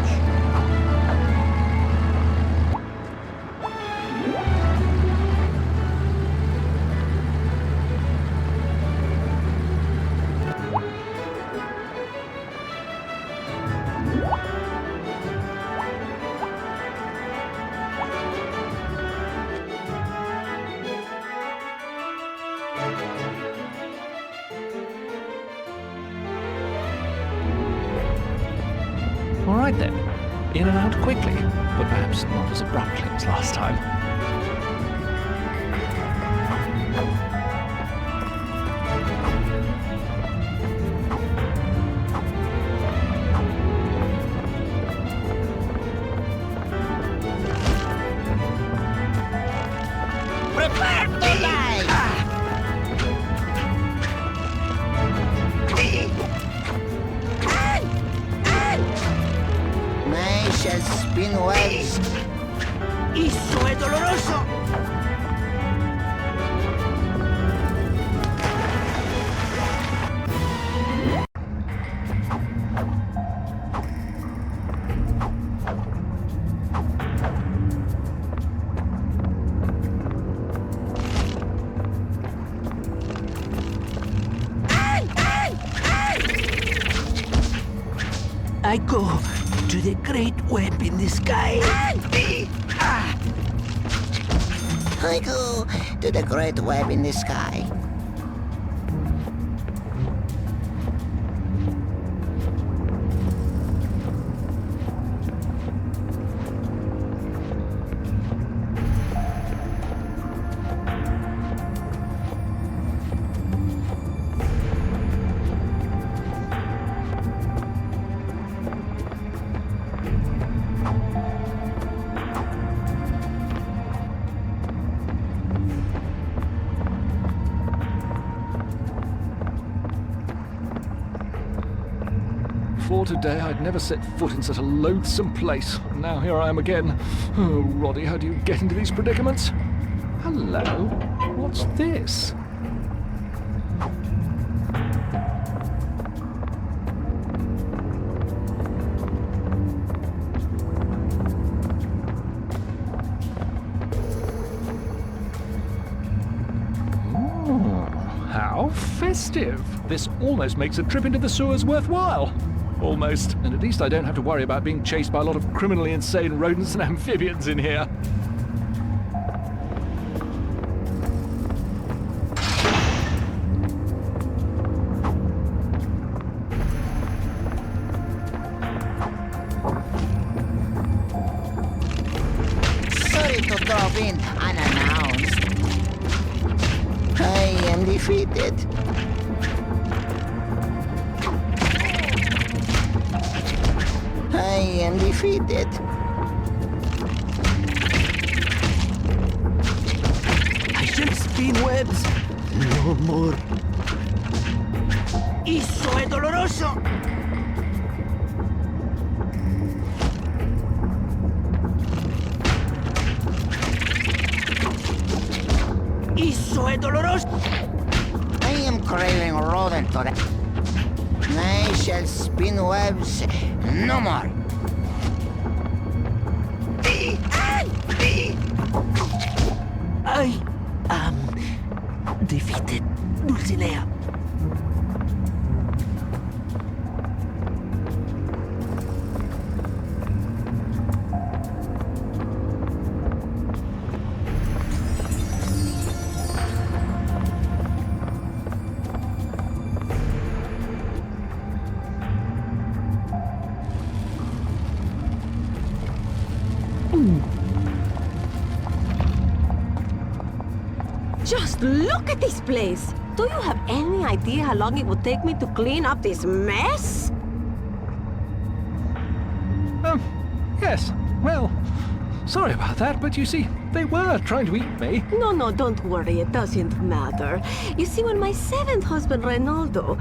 All right then, in and out quickly, but perhaps not as abruptly as last time. May shall spin webs. ¡Eso es doloroso! I go to the great web in the sky. I go to the great web in the sky. Before today, I'd never set foot in such a loathsome place. Now here I am again. Oh, Roddy, how do you get into these predicaments? Hello? What's this? Oh, how festive! This almost makes a trip into the sewers worthwhile. Almost. And at least I don't have to worry about being chased by a lot of criminally insane rodents and amphibians in here. Sorry to drop in unannounced. I am defeated. I am defeated. I shall spin webs. No more. ¡Eso es doloroso! ¡Eso es doloroso! I am craving rodent to the... I shall spin webs no more. I am defeated, Dulcinea. Just look at this place! Do you have any idea how long it would take me to clean up this mess? Yes. Well, sorry about that, but you see, they were trying to eat me. No, don't worry, it doesn't matter. You see, when my seventh husband, Reynaldo...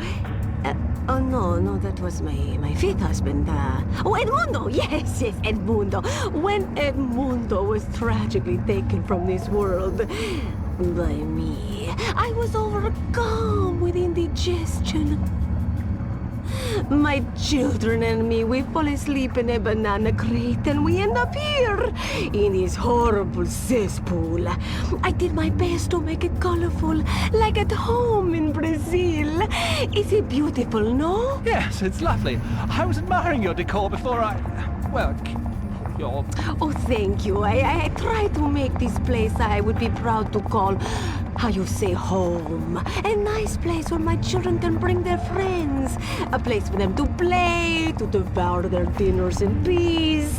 no, that was my fifth husband. Edmundo! Yes, Edmundo. When Edmundo was tragically taken from this world by me, I was overcome with indigestion. My children and me, we fall asleep in a banana crate and we end up here, in this horrible cesspool. I did my best to make it colorful, like at home in Brazil. Is it beautiful, no? Yes, it's lovely. I was admiring your decor before your... Oh, thank you. I tried to make this place I would be proud to call, how you say, home. A nice place where my children can bring their friends. A place for them to play, to devour their dinners in peace.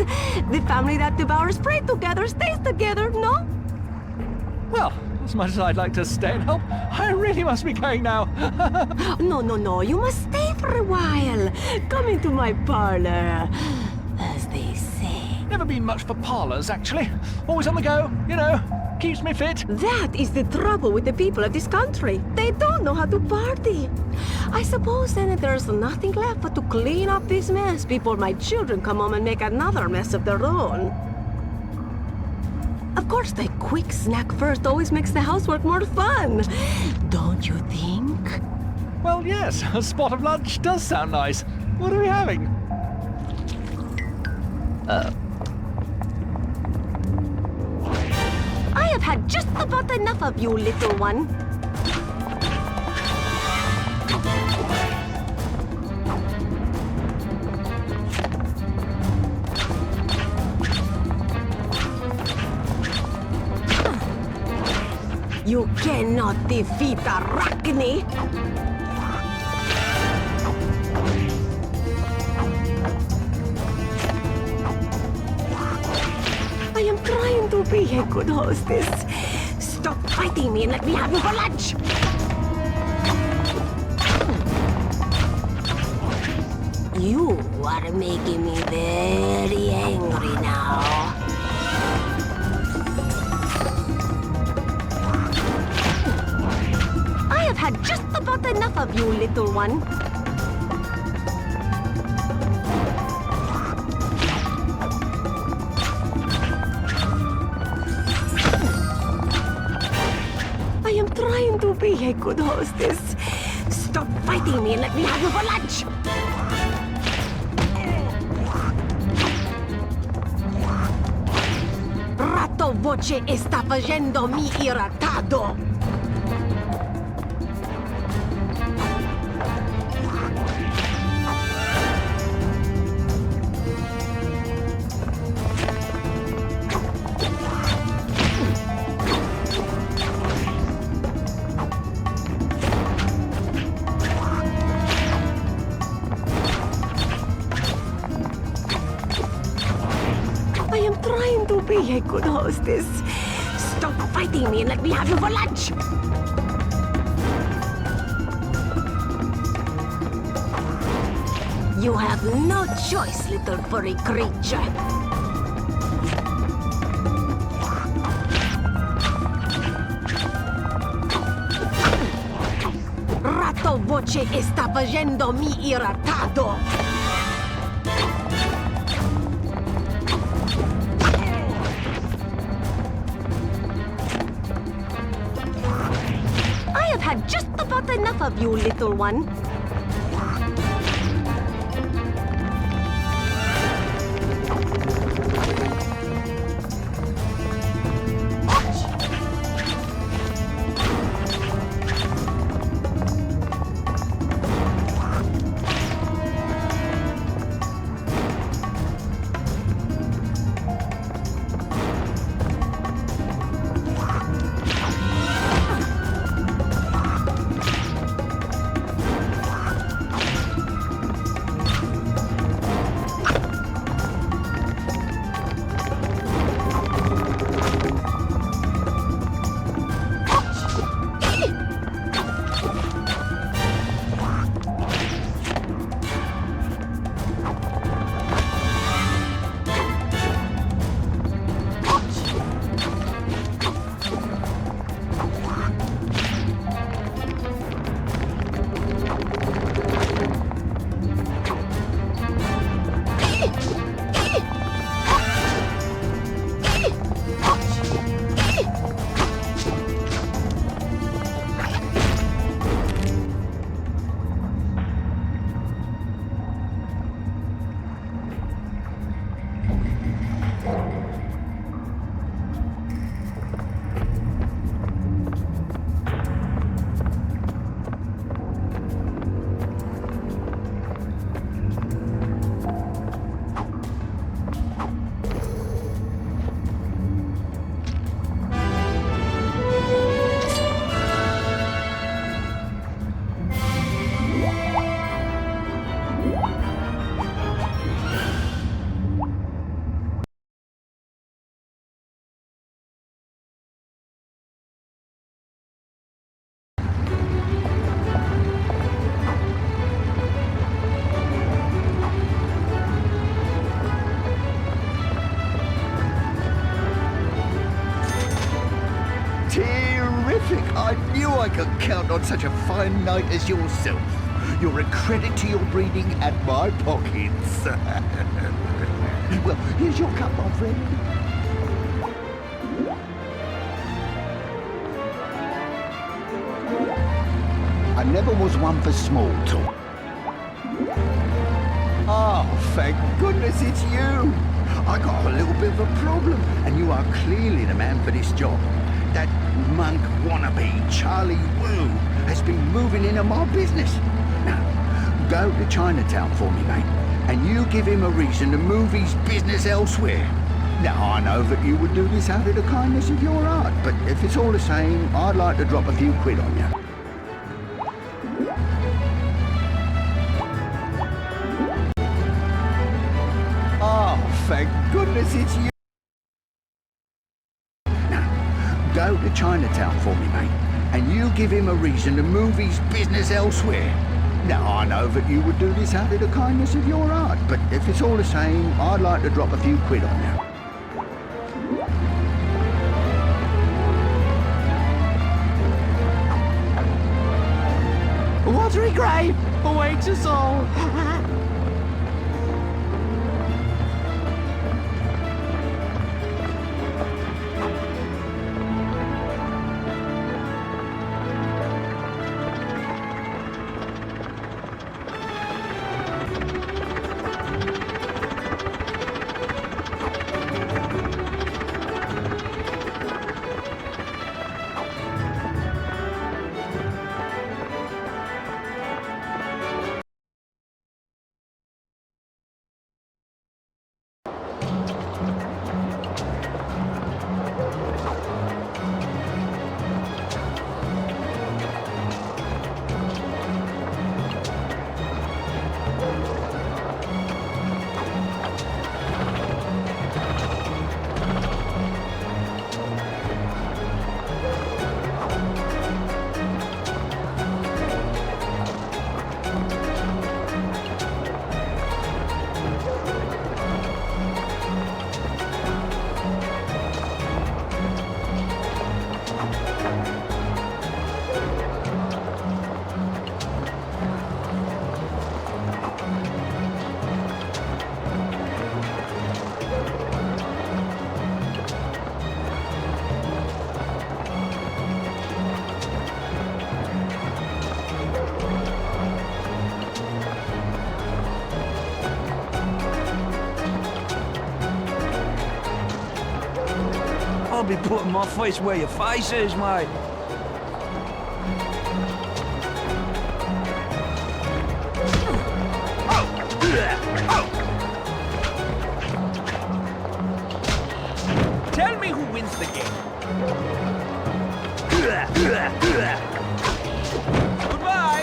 The family that devours prey together stays together, no? Well, as much as I'd like to stay and help, I really must be going now. No. You must stay for a while. Come into my parlor, as they say. Never been much for parlours, actually. Always on the go, you know. Keeps me fit. That is the trouble with the people of this country. They don't know how to party. I suppose then there's nothing left but to clean up this mess before my children come home and make another mess of their own. Of course, the quick snack first always makes the housework more fun. Don't you think? Well, yes, a spot of lunch does sound nice. What are we having? I have had just about enough of you, little one. You cannot defeat Arachne. I am trying to be a good hostess. Stop fighting me and let me have you for lunch. You are making me very angry now. I have had just about enough of you, little one. I am trying to be a good hostess. Stop fighting me and let me have you for lunch. Ratto voce está facendomi irritado. I am trying to be a good hostess. Stop fighting me and let me have you for lunch. You have no choice, little furry creature. Ratto voce está facendomi irritado. I have had just about enough of you, little one. terrific. I knew I could count on such a fine knight as yourself. You're a credit to your breeding and my pockets. Well, here's your cup, my friend. I never was one for small talk. Oh, thank goodness it's you. I got a little bit of a problem, and you are clearly the man for this job. That monk wannabe, Charlie Wu, has been moving into my business. Now, go to Chinatown for me, mate, and you give him a reason to move his business elsewhere. Now, I know that you would do this out of the kindness of your heart, but if it's all the same, I'd like to drop a few quid on you. Oh, thank goodness it's you. Now, go to Chinatown for me, mate, and you give him a reason to move his business elsewhere. Now, I know that you would do this out of the kindness of your heart, but if it's all the same, I'd like to drop a few quid on you. A watery grave awaits us all. I'll be putting my face where your face is, mate. Tell me who wins the game. Goodbye. Goodbye. Goodbye.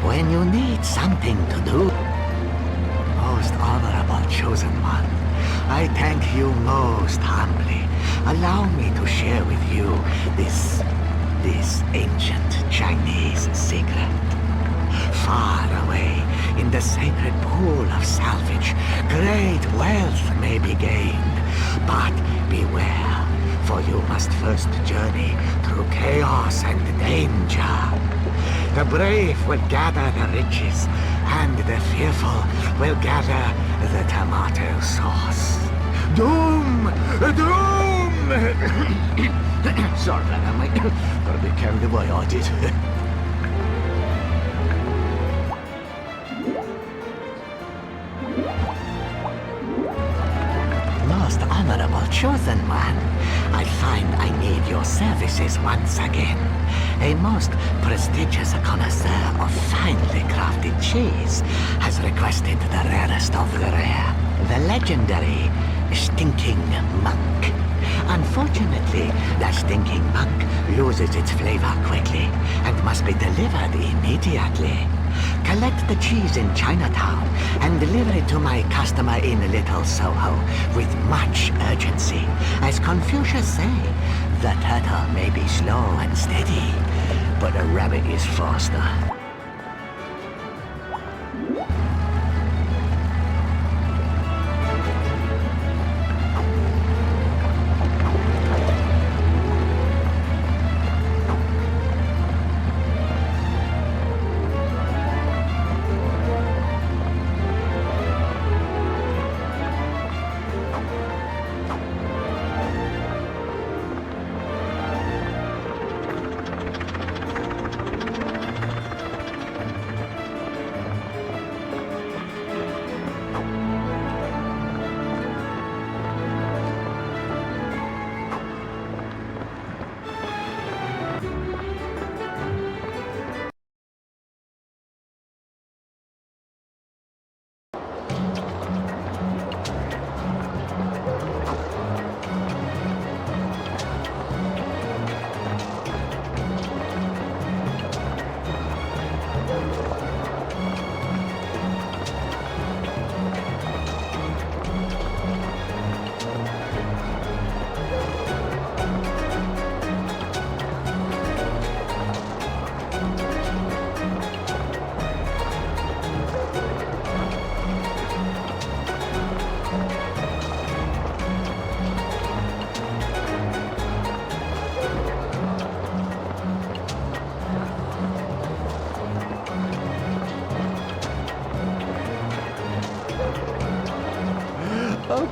When you need something to do, most honorable chosen one, I thank you most humbly. Allow me to share with you this ancient Chinese secret. Far away in the sacred pool of salvage, great wealth may be gained. But beware, for you must first journey through chaos and danger. The brave will gather the riches, and the fearful will gather the tomato sauce. Doom! Doom! Sorry about that, mate. Got a bit carried away, I did. most honorable chosen one. I find I need your services once again. A most prestigious connoisseur of finely crafted cheese has requested the rarest of the rare, the legendary Stinking Monk. Unfortunately, the Stinking Monk loses its flavor quickly and must be delivered immediately. Collect the cheese in Chinatown and deliver it to my customer in Little Soho with much urgency. As Confucius say, the turtle may be slow and steady, but a rabbit is faster.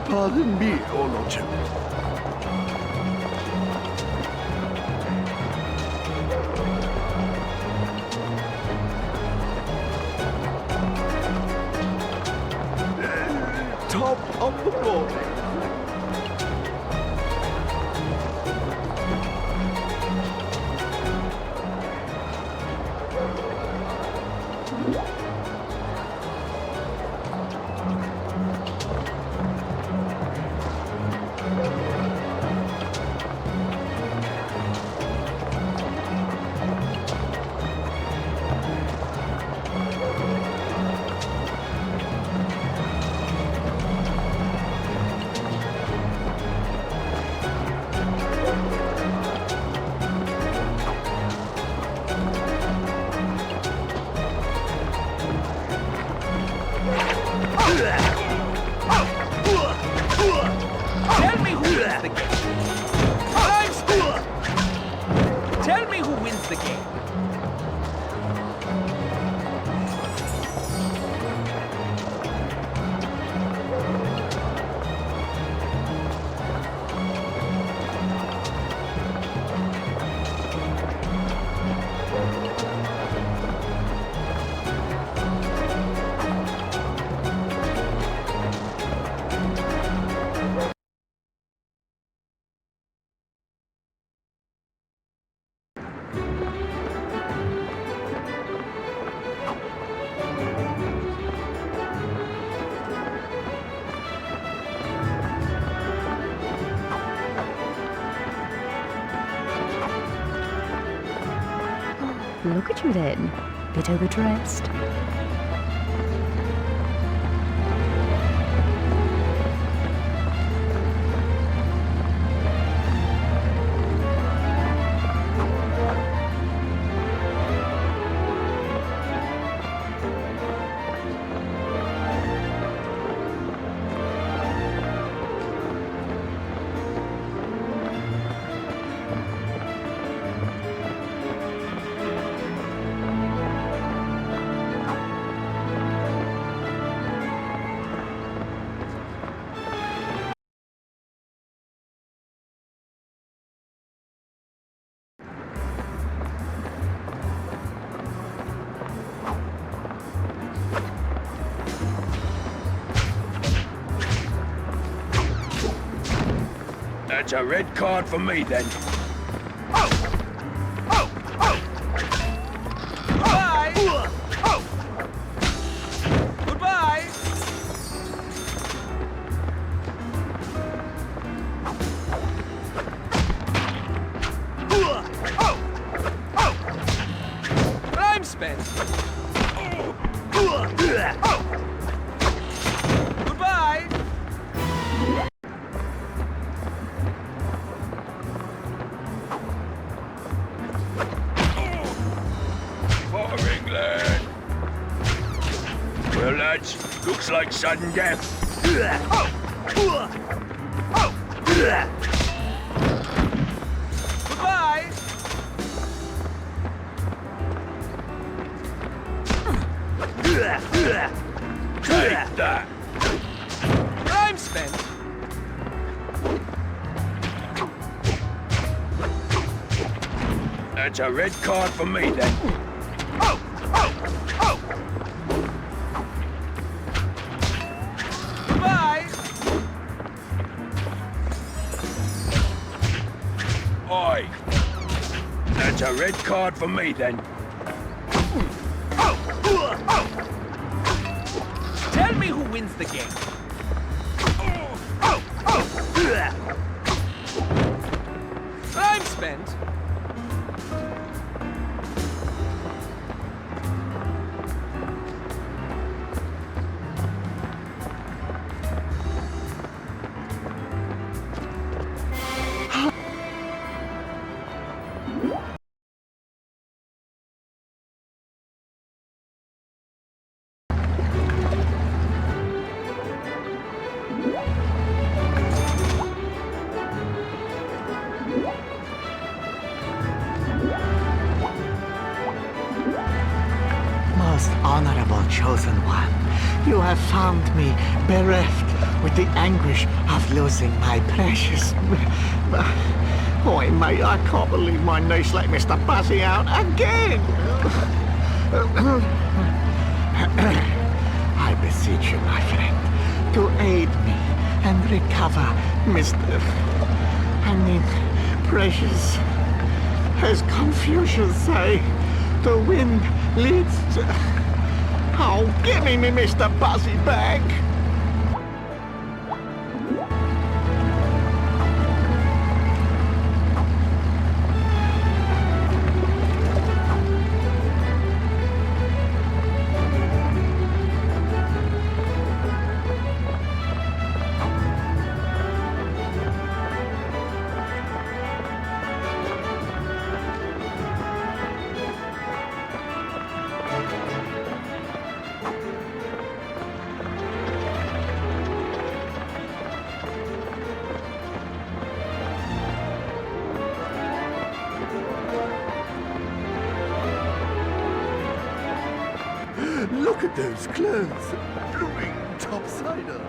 Pardon me, your lordship. Top of the morning. Tell me who wins the game. I'm still. Tell me who wins the game. Look at you then. Bit overdressed. That's a red card for me, then. Goodbye! Goodbye! I'm spent. Goodbye! For England! Well, lads, looks like sudden death. Goodbye! Take that! I'm spent. That's a red card for me, then. Goodbye! Oi! That's a red card for me, then. Tell me who wins the game. I'm spent. Most honorable chosen one, you have found me bereft with the anguish of losing my precious... Oi, mate, I can't believe my niece let Mr. Buzzy out again! I beseech you, my friend, to aid me and recover Mr... precious... As Confucius say, the wind leads to... Oh, give me Mr. Buzzy back! Look at those clothes. Blooming topsider.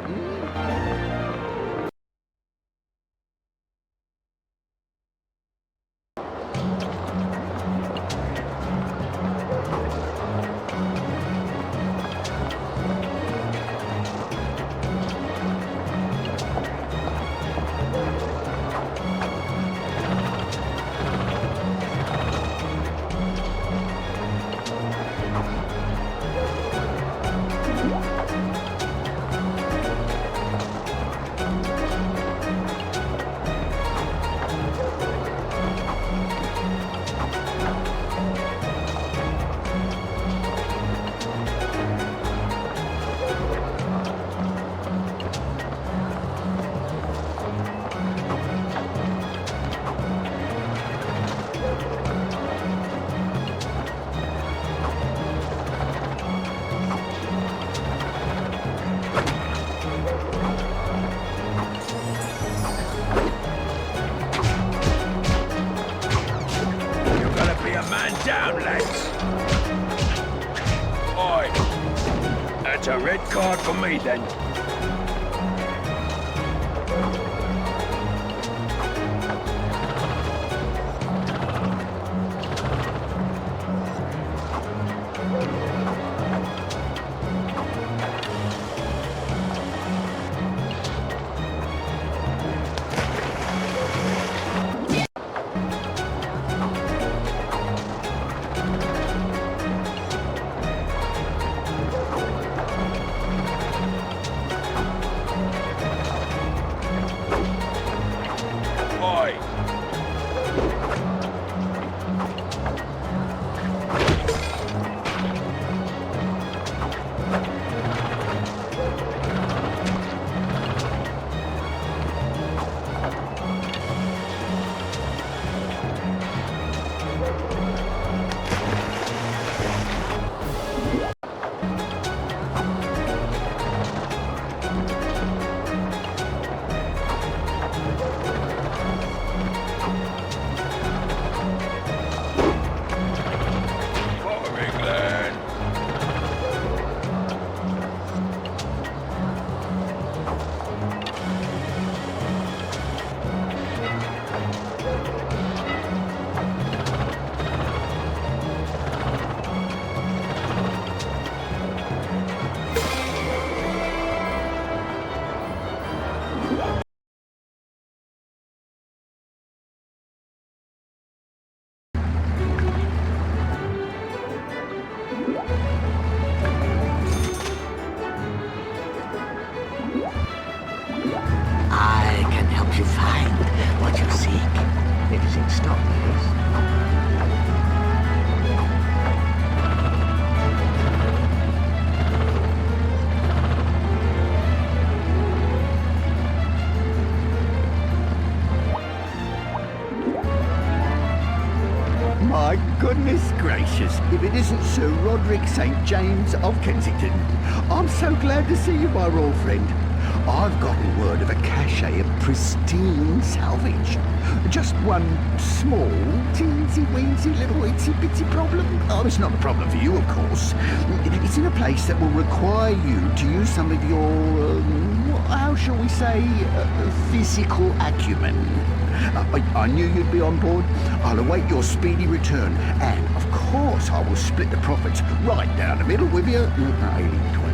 Down, lads. Oi. That's a red card for me, then. help you find what you seek. Everything stop, please. My goodness gracious, if it isn't Sir Roderick St. James of Kensington. I'm so glad to see you, my royal friend. I've gotten word of a cache of pristine salvage. Just one small, teensy-weensy little itsy-bitsy problem. Oh, it's not a problem for you, of course. It's in a place that will require you to use some of your, how shall we say, physical acumen. I knew you'd be on board. I'll await your speedy return. And, of course, I will split the profits right down the middle with you. 80-20.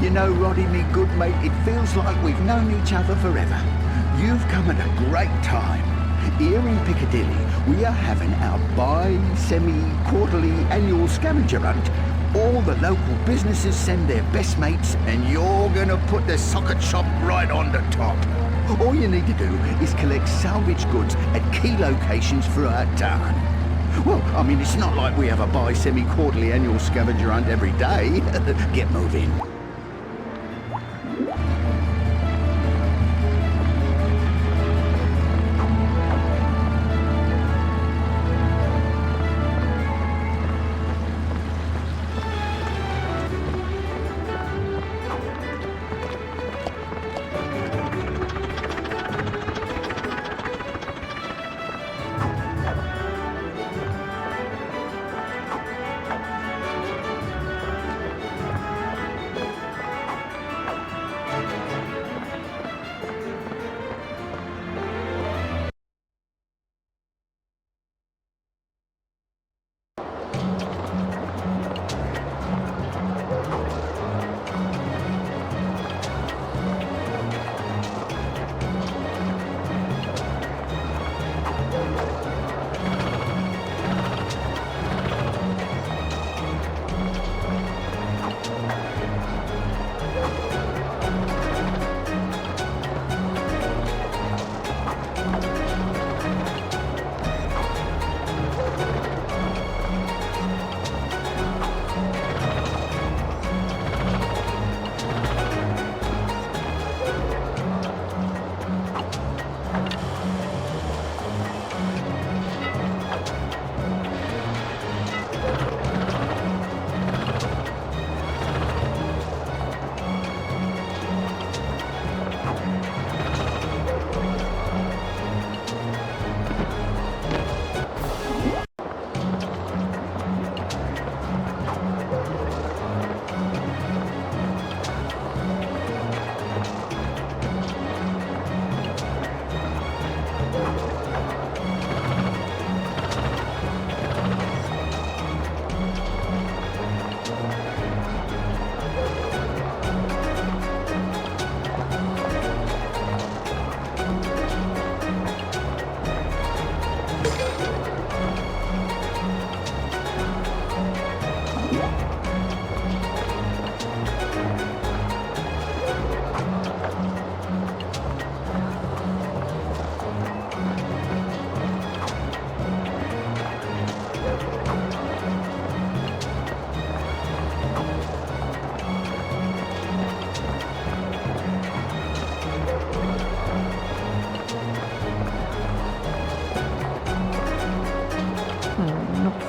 You know, Roddy, me good mate, it feels like we've known each other forever. You've come at a great time. Here in Piccadilly, we are having our quarterly annual scavenger hunt. All the local businesses send their best mates, and you're gonna put the socket shop right on the top. All you need to do is collect salvage goods at key locations throughout town. Well, I mean, it's not like we have a quarterly annual scavenger hunt every day. Get moving.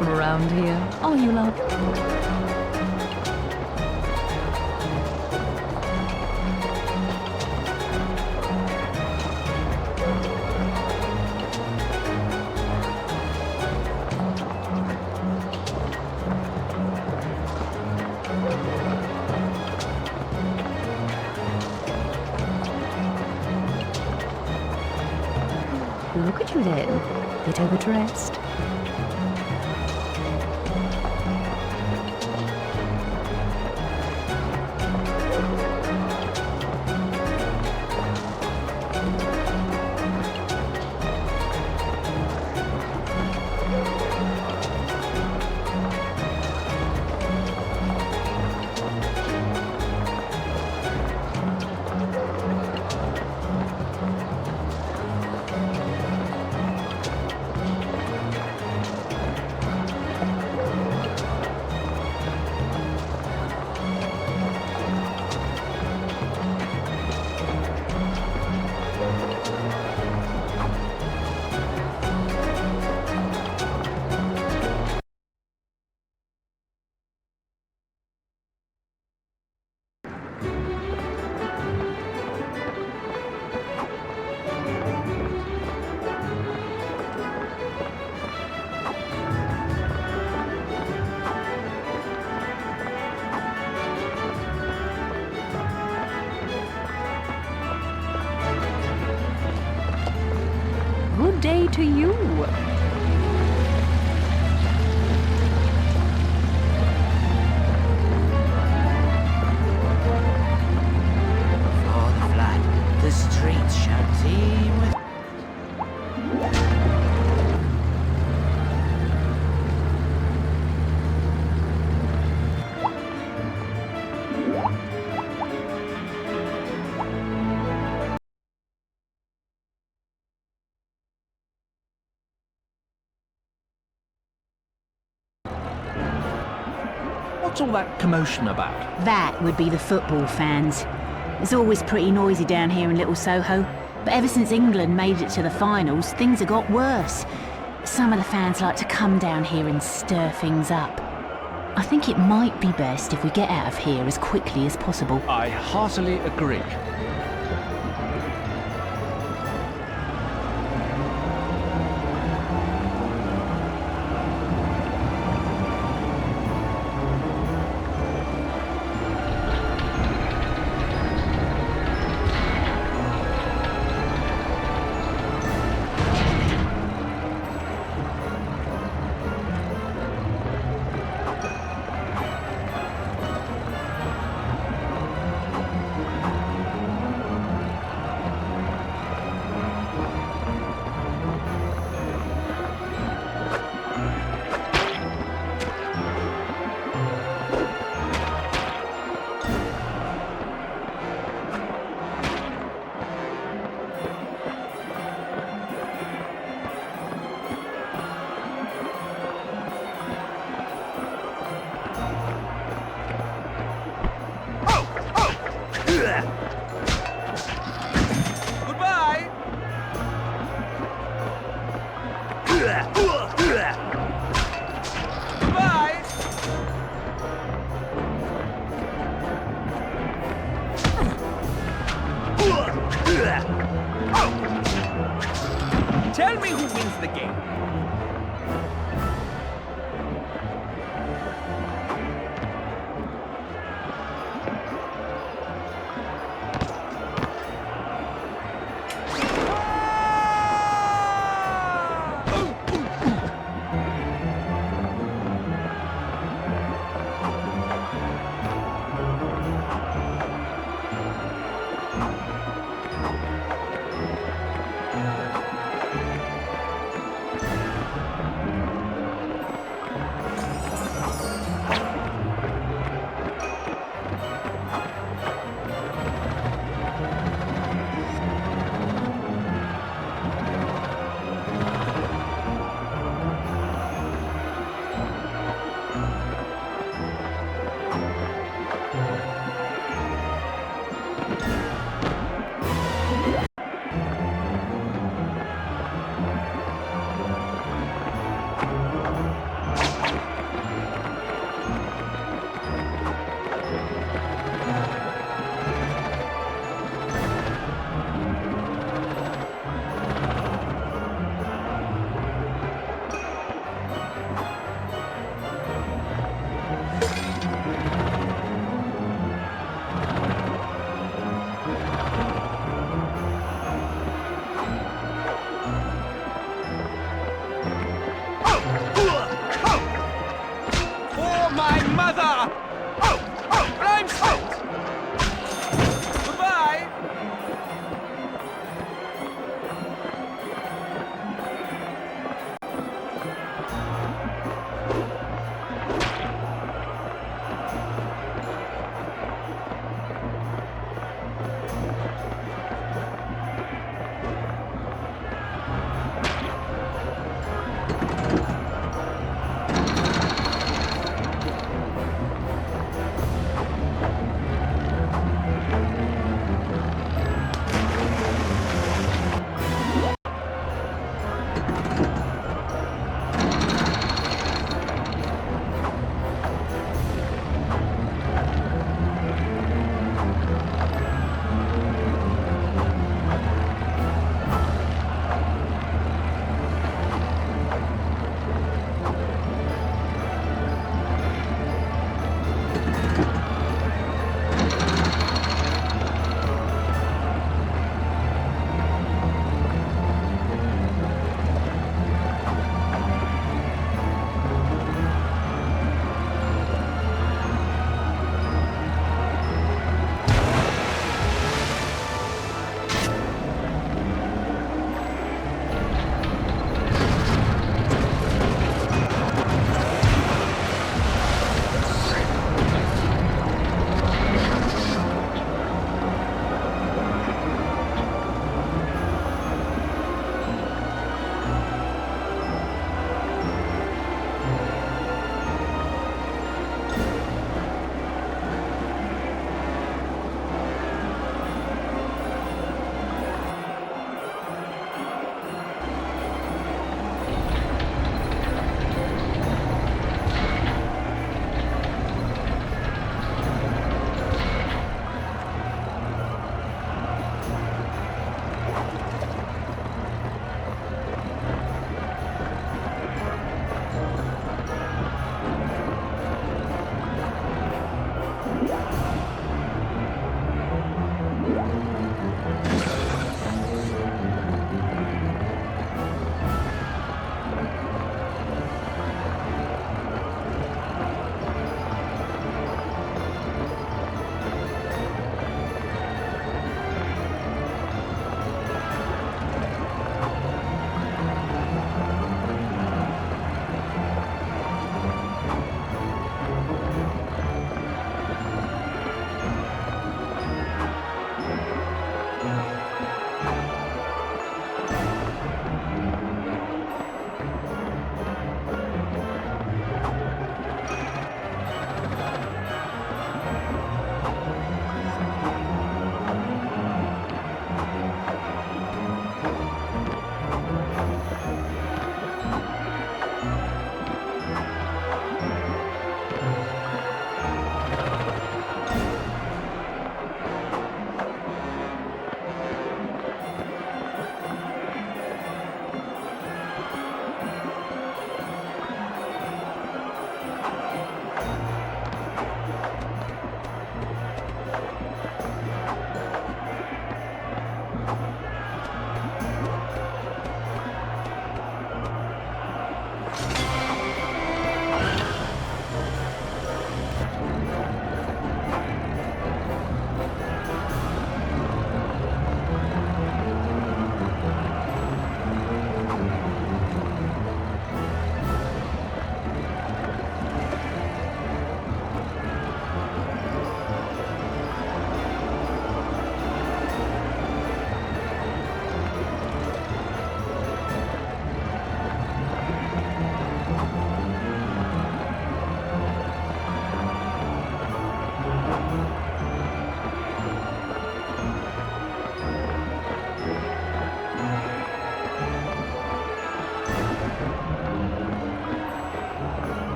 Around here, are you, love? Look at you then, bit overdressed. Good day to you. What's all that commotion about? That would be the football fans. It's always pretty noisy down here in Little Soho, but ever since England made it to the finals, things have got worse. Some of the fans like to come down here and stir things up. I think it might be best if we get out of here as quickly as possible. I heartily agree. Goodbye! Goodbye! Tell me who wins the game.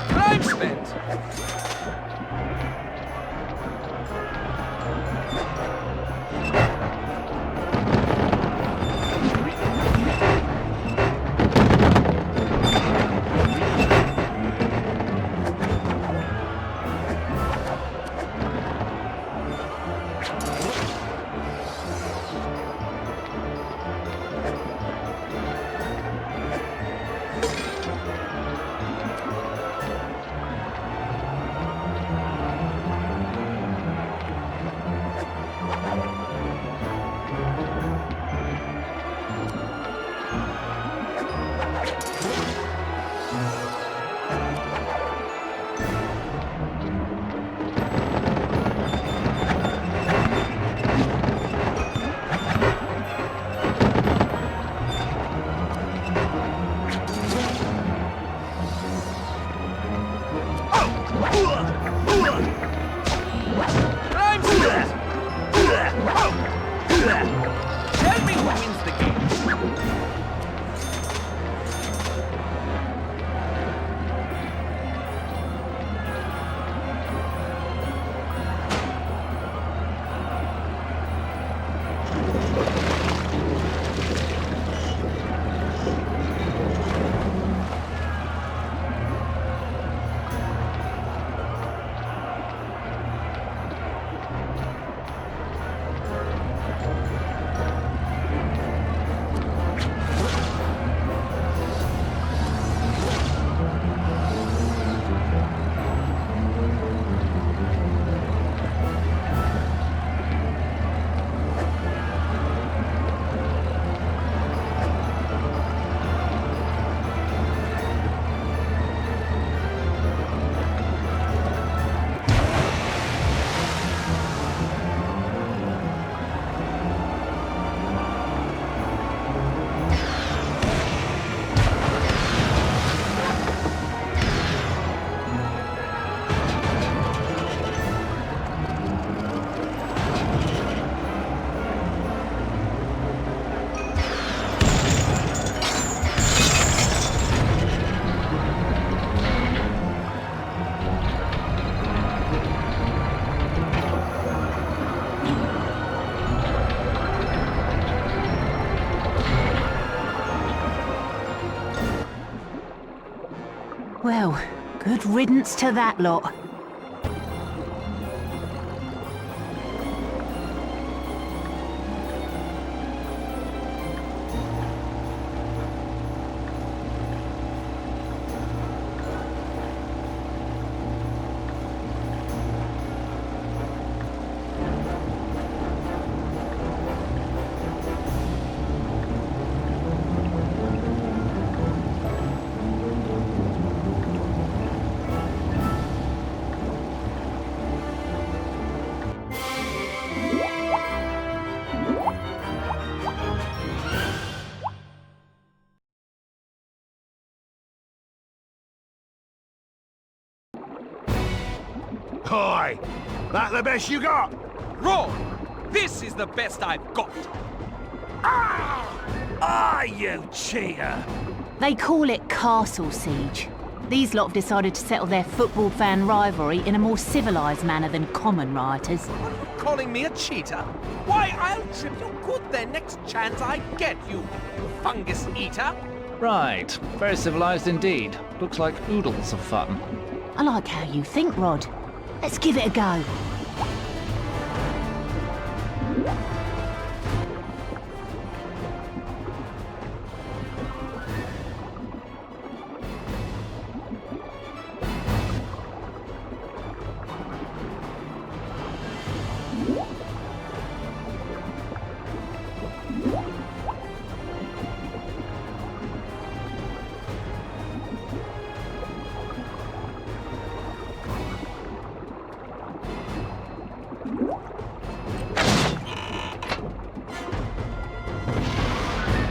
Time spent! Tell me who wins the game. Well, good riddance to that lot. Hi! That the best you got? Wrong! This is the best I've got! You cheater! They call it Castle Siege. These lot have decided to settle their football fan rivalry in a more civilised manner than common rioters. Calling me a cheater? Why, I'll trip you good the next chance I get, you fungus eater! Right. Very civilized indeed. Looks like oodles of fun. I like how you think, Rod. Let's give it a go.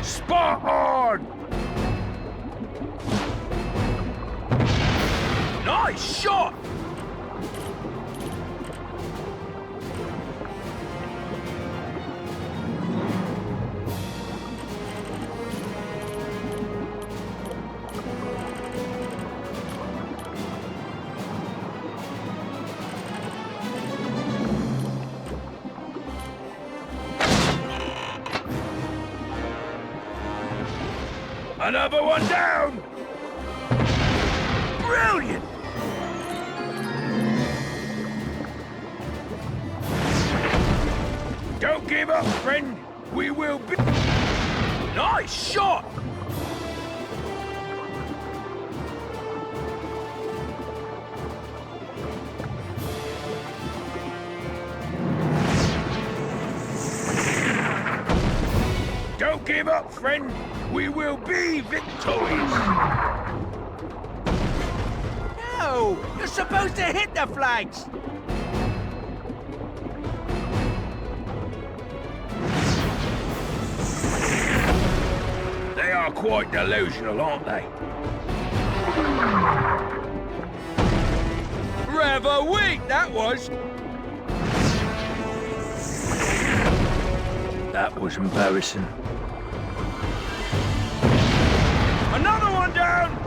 Spot on! Nice shot! Another one down! Brilliant! Don't give up, friend. We will be... Nice shot! Don't give up, friend. We will be victorious. No! You're supposed to hit the flags! They are quite delusional, aren't they? Rather weak, that was! That was embarrassing. Another one down!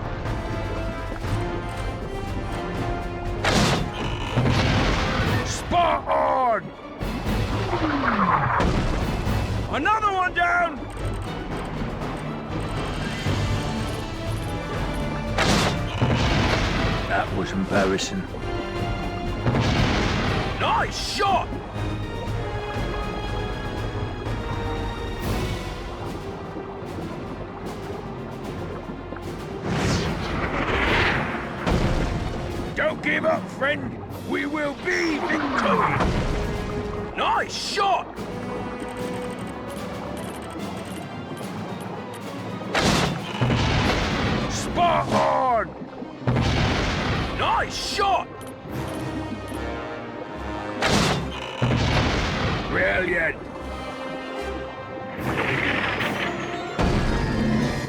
Spot on! Another one down! That was embarrassing. Nice shot! Don't give up, friend. We will be victorious. Nice shot! Spot on! Nice shot! Brilliant!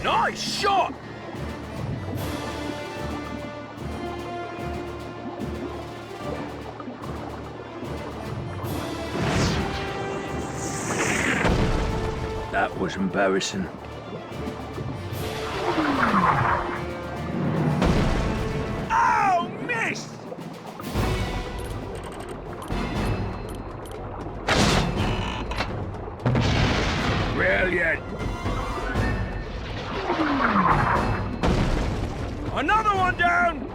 Nice shot! That was embarrassing. Oh, miss! Brilliant! Another one down!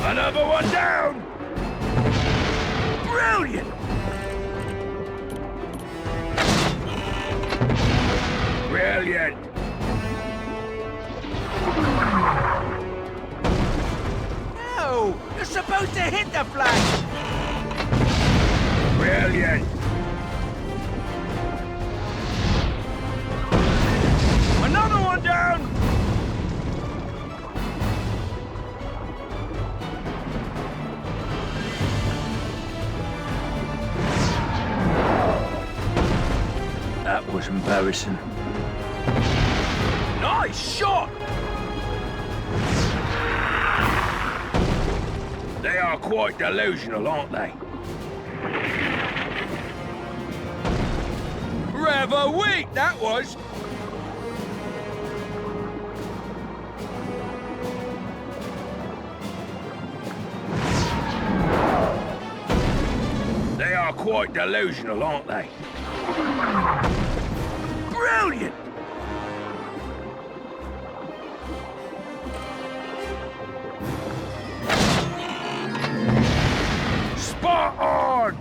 Another one down! Brilliant! Brilliant! No! You're supposed to hit the flags! Brilliant! Another one down! That was embarrassing. Nice shot! They are quite delusional, aren't they? Rather weak, that was! They are quite delusional, aren't they? Brilliant! Spot on!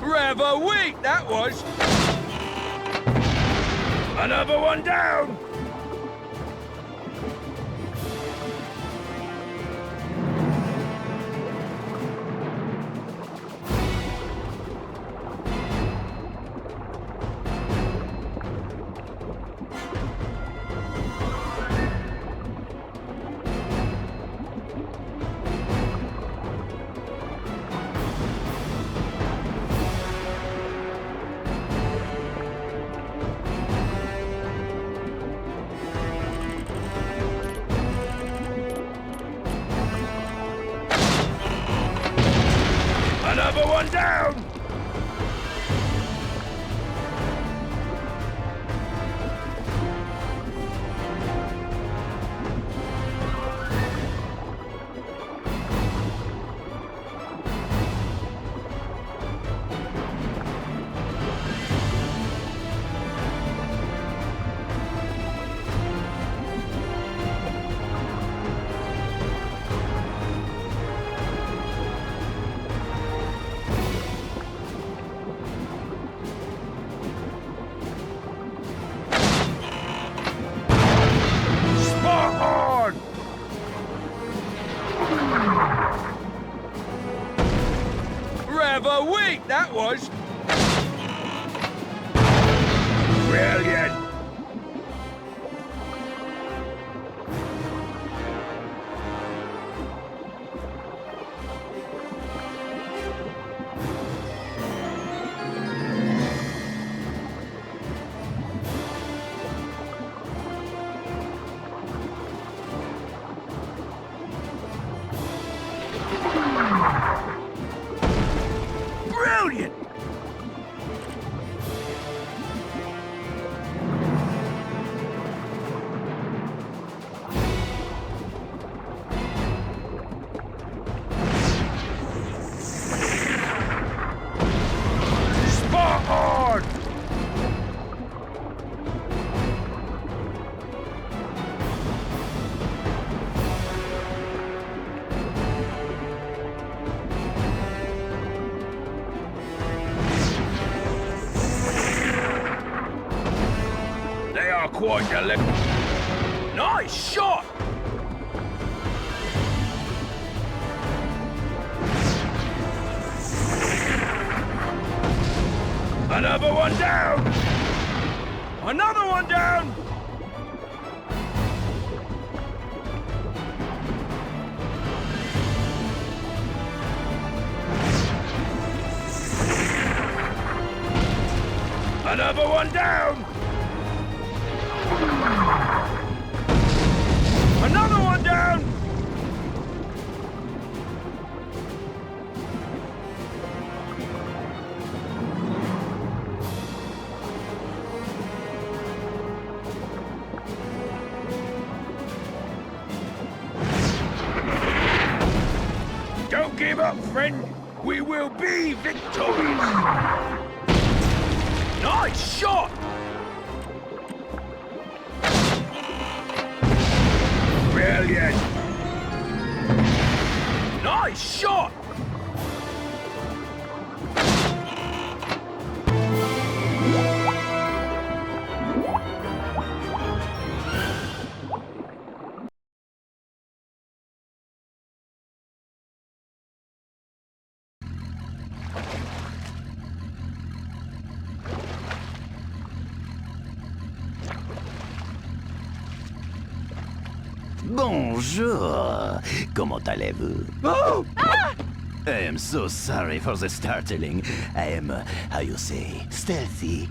Rather weak, that was! Another one down! Another one down! that was. Brilliant. Brilliant! Spot on! They are quite deliberate. Nice shot! Another one down! Another one down! Another one down! Another one down! Don't give up, friend! We will be victorious! Nice shot! Brilliant! Nice shot! Bonjour. Comment allez-vous? Oh! I am so sorry for the startling. I am, how you say, stealthy.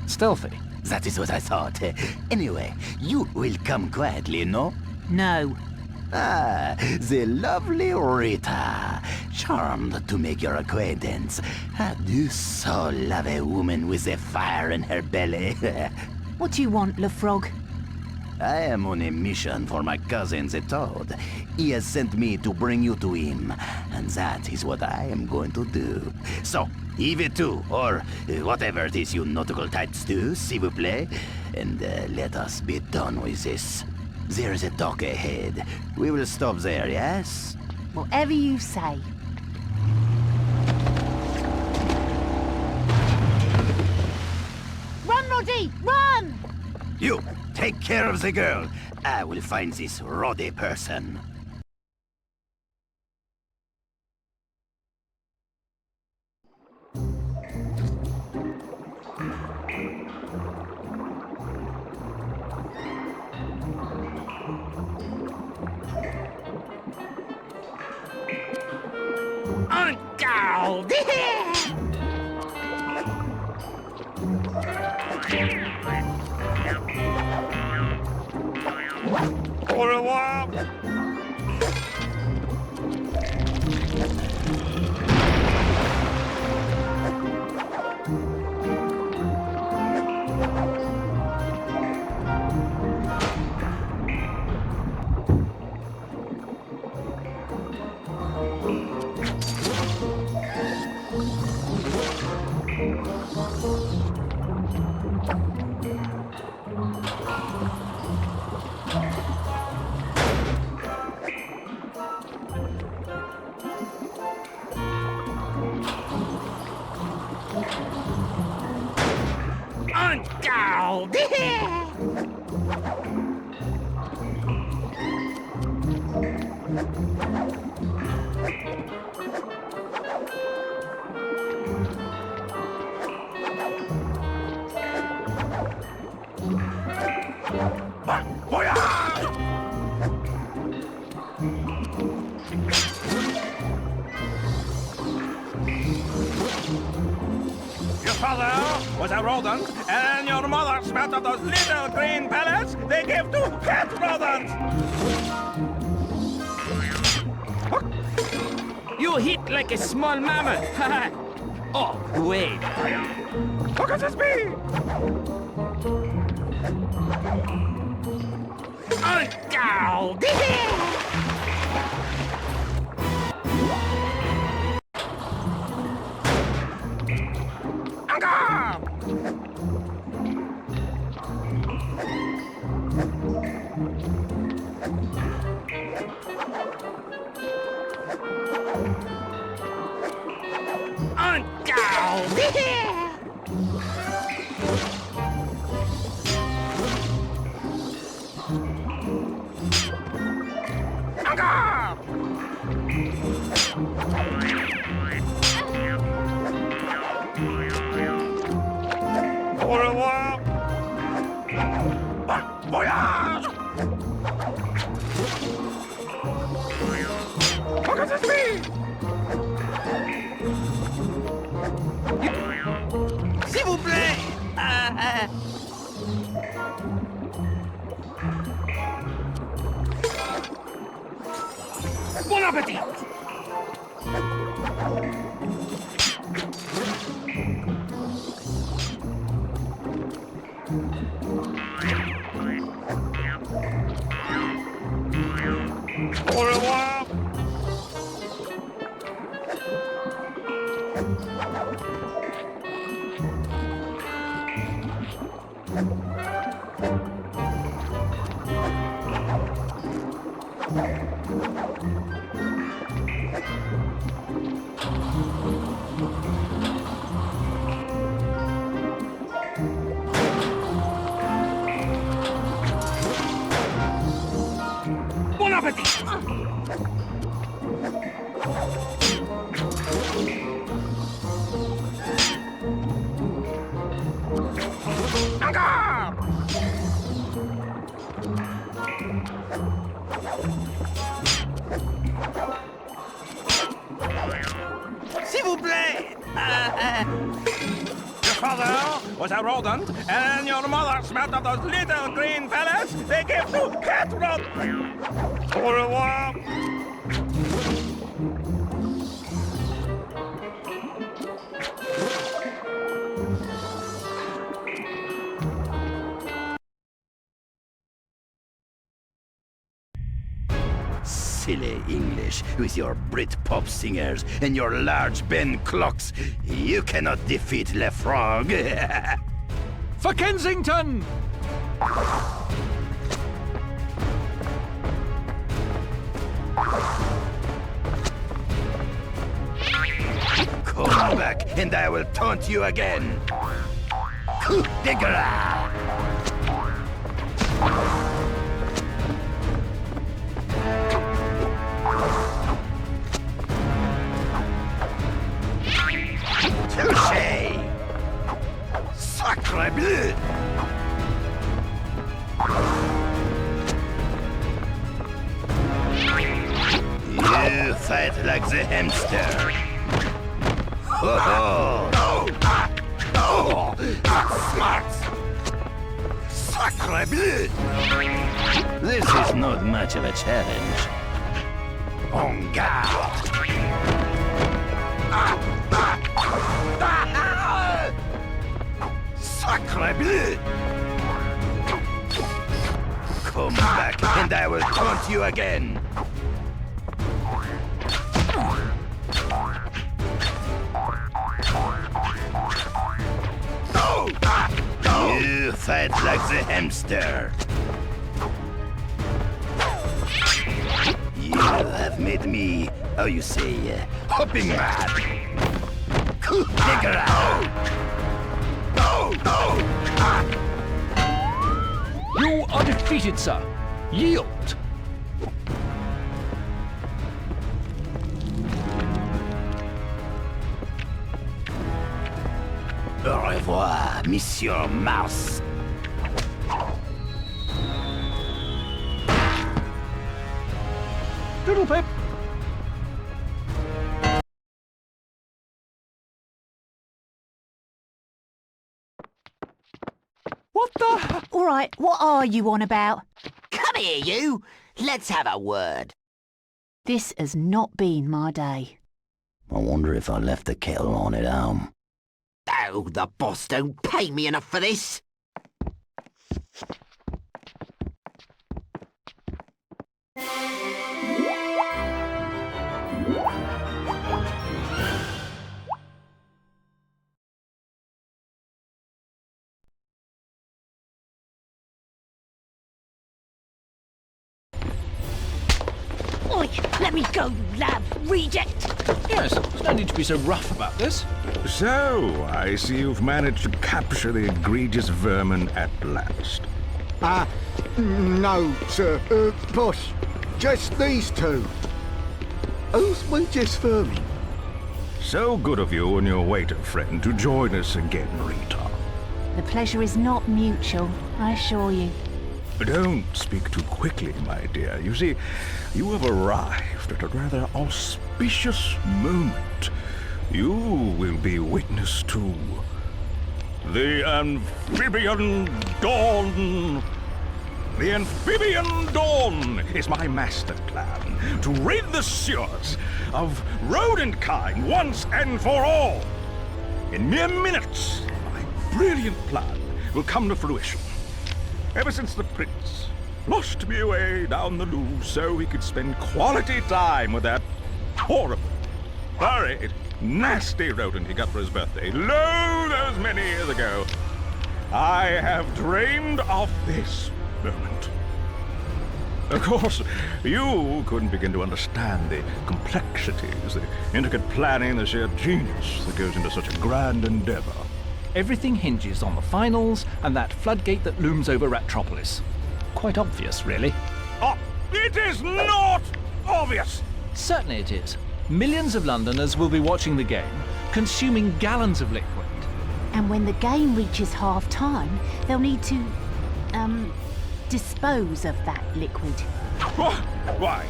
Stealthy? That is what I thought. Anyway, you will come quietly, no? No. Ah, the lovely Rita. Charmed to make your acquaintance. I do so love a woman with a fire in her belly. What do you want, Le Frog? I am on a mission for my cousin the Toad. He has sent me to bring you to him, and that is what I am going to do. So, heave it to, or whatever it is you nautical tights do, s'il vous plaît, and let us be done with this. There is a dock ahead. We will stop there, yes? Whatever you say. Run, Roddy! Run! You, take care of the girl. I will find this Roddy person. Uncle! Au revoir! Your father was a rodent, and your mother smelt of those little green pellets they give to pet rodents! You hit like a small mammal. Oh, wait. What could this be? Oh, go! Au revoir! Bon voyage! What could this be? S'il vous plaît! Bon appétit! Au revoir! Bon appétit! Encore! S'il vous plaît! Your father was a rodent, and your mother smelt of those little green pellets they give to pet rodents. Au revoir! Silly English with your Brit-pop singers and your large Ben clocks. You cannot defeat Le Frog. For Kensington! Come back and I will taunt you again. Coup de grace! Touché! Sacre bleu! You fight like the hamster. Oh, oh, oh, smart! Sacre bleu! This is not much of a challenge. En garde! Sacre bleu! Come back and I will taunt you again. You fight like the hamster. You have made me, how you say, hopping mad. Coup de grace! You are defeated, sir. Yield. Au revoir, Monsieur Mouse. Toodle pip. What the? All right, what are you on about? Come here, you. Let's have a word. This has not been my day. I wonder if I left the kettle on at home. Oh, the boss don't pay me enough for this. Oi, let me go, you lab reject! Yes, there's no need to be so rough about this. So, I see you've managed to capture the egregious vermin at last. No, sir. Boss, just these two. Who's we just vermin? So good of you and your waiter friend to join us again, Rita. The pleasure is not mutual, I assure you. Don't speak too quickly, my dear. You see, you have arrived at a rather auspicious moment. You will be witness to the amphibian dawn. The amphibian dawn is my master plan to rid the sewers of rodent kind once and for all. In mere minutes, my brilliant plan will come to fruition. Ever since the prince lost me away down the loo so he could spend quality time with that horrible, horrid, nasty rodent he got for his birthday, lo, those many years ago, I have dreamed of this moment. Of course, you couldn't begin to understand the complexities, the intricate planning, the sheer genius that goes into such a grand endeavor. Everything hinges on the finals and that floodgate that looms over Ratropolis. Quite obvious, really. Oh, it is not obvious! Certainly it is. Millions of Londoners will be watching the game, consuming gallons of liquid. And when the game reaches half-time, they'll need to, dispose of that liquid. Why,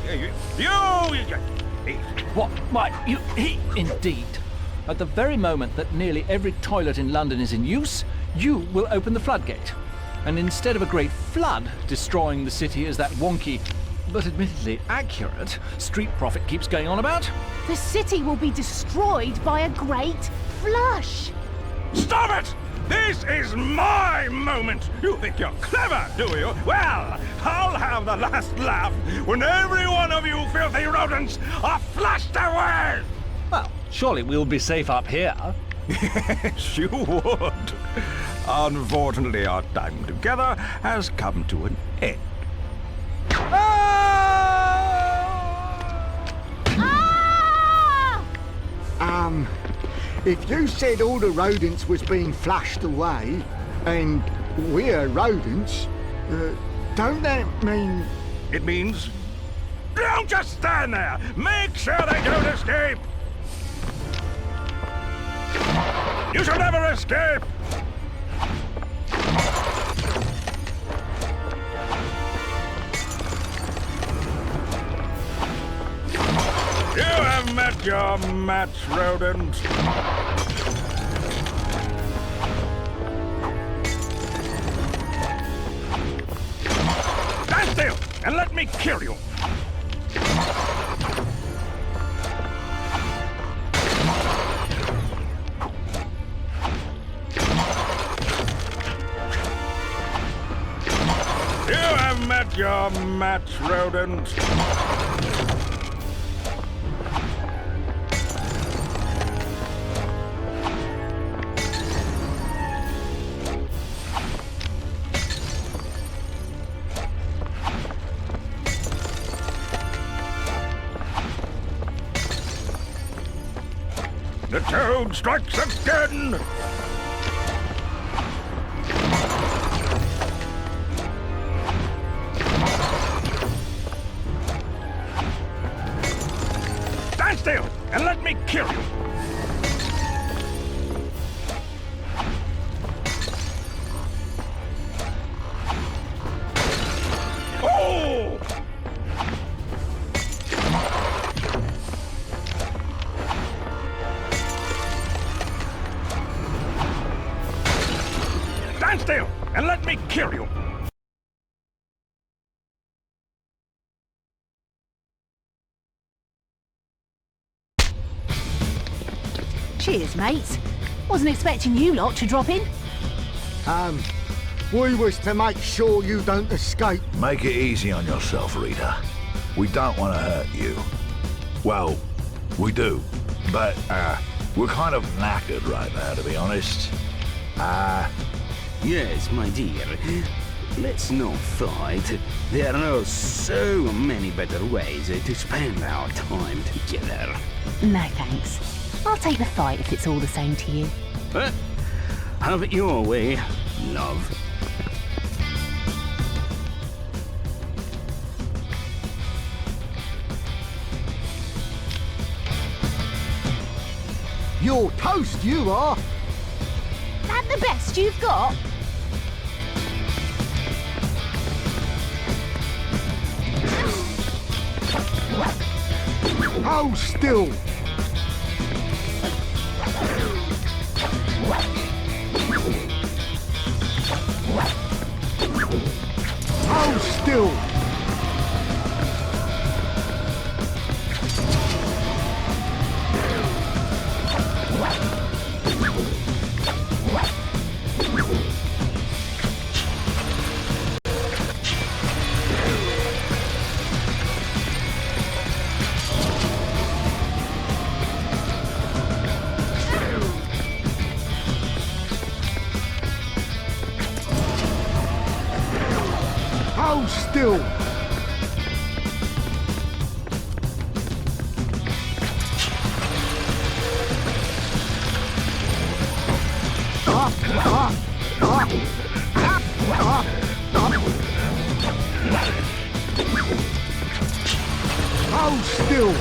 What? Why, he... Indeed. At the very moment that nearly every toilet in London is in use, you will open the floodgate. And instead of a great flood destroying the city as that wonky, but admittedly accurate, street prophet keeps going on about, The city will be destroyed by a great flush! Stop it! This is my moment! You think you're clever, do you? Well, I'll have the last laugh when every one of you filthy rodents are flushed away! well, surely we'll be safe up here. Yes, you would. Unfortunately, our time together has come to an end. If you said all the rodents was being flushed away, and we're rodents, don't that mean... It means... Don't just stand there! Make sure they don't escape! You shall never escape! You have met your match, rodent. Stand still and let me kill you. You have met your match, rodent. The toad strikes again! Stand still and let me kill you! Oh! kill you. Cheers, mates. Wasn't expecting you lot to drop in. We was to make sure you don't escape. Make it easy on yourself, Rita. We don't want to hurt you. Well, we do, but we're kind of knackered right now, to be honest. Yes, my dear. Let's not fight. There are so many better ways to spend our time together. No thanks. I'll take the fight if it's all the same to you. Have it your way, love. You're toast, you are. That the best you've got? Hold still. Hold still. Hold still. Hold still.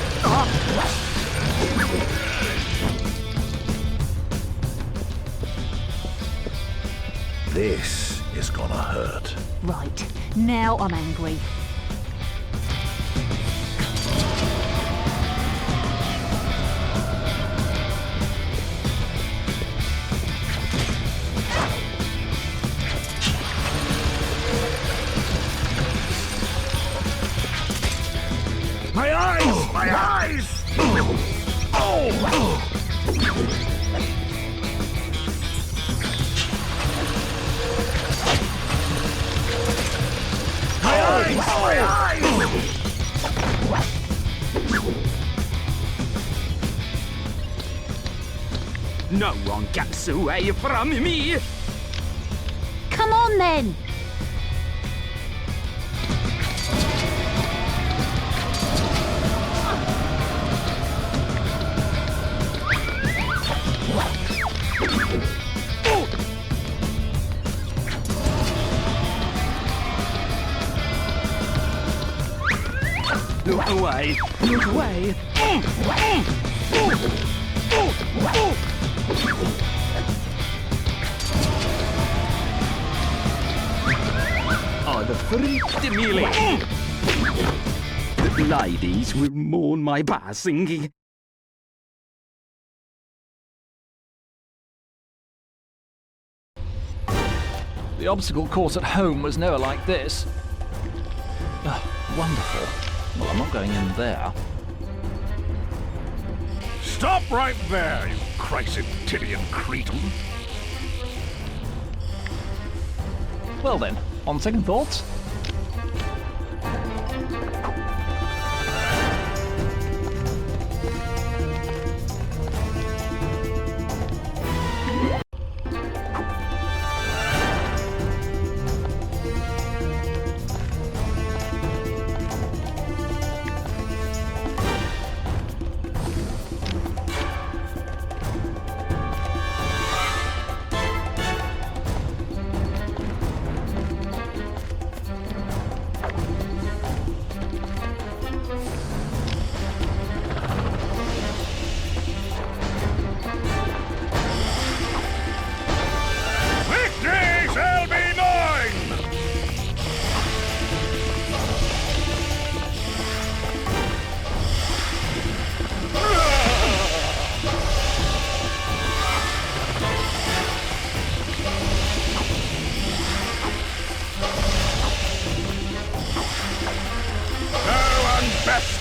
This is gonna hurt. Right, now I'm angry. My eyes! My eyes! Oh! My eyes! My eyes! No one gets away from me! Come on then! Look away! Look away! Oh, the fritte melee! The ladies will mourn my passing. The obstacle course at home was never like this. Wonderful. Well, I'm not going in there. Stop right there, you Chrysiptidian cretin. Well then, on second thoughts,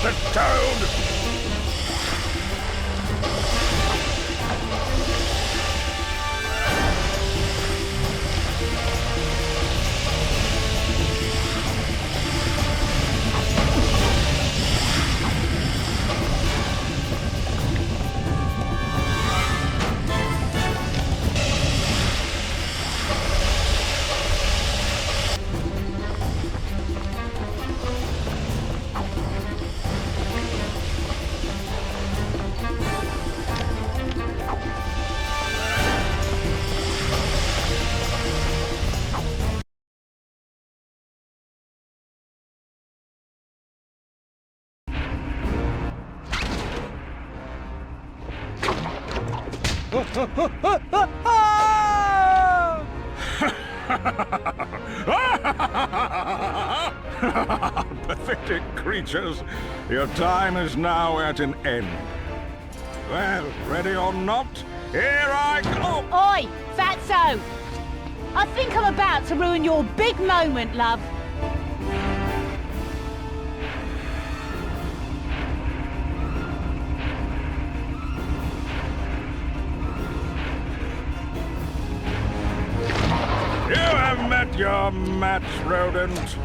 bastard toad! Pathetic creatures, your time is now at an end. Well, ready or not, here I come! Oi, Fatso! I think I'm about to ruin your big moment, love. You have met your match, rodent.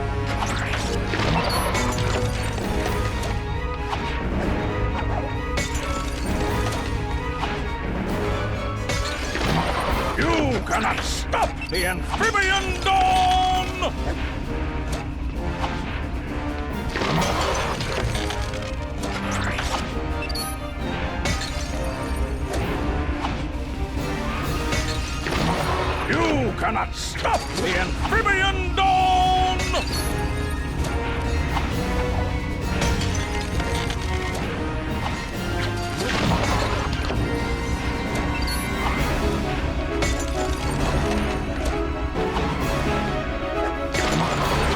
You cannot stop the amphibian dawn! You cannot stop the amphibian dawn!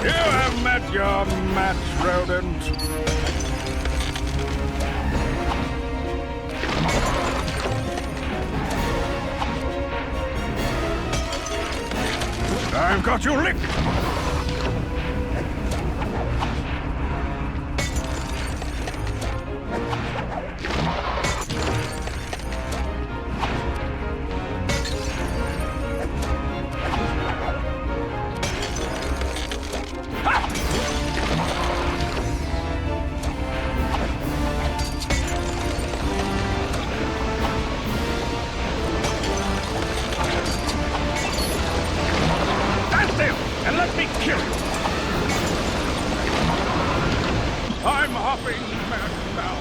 You have met your match, rodent. I've got you licked! And let me kill you! I'm hopping mad now.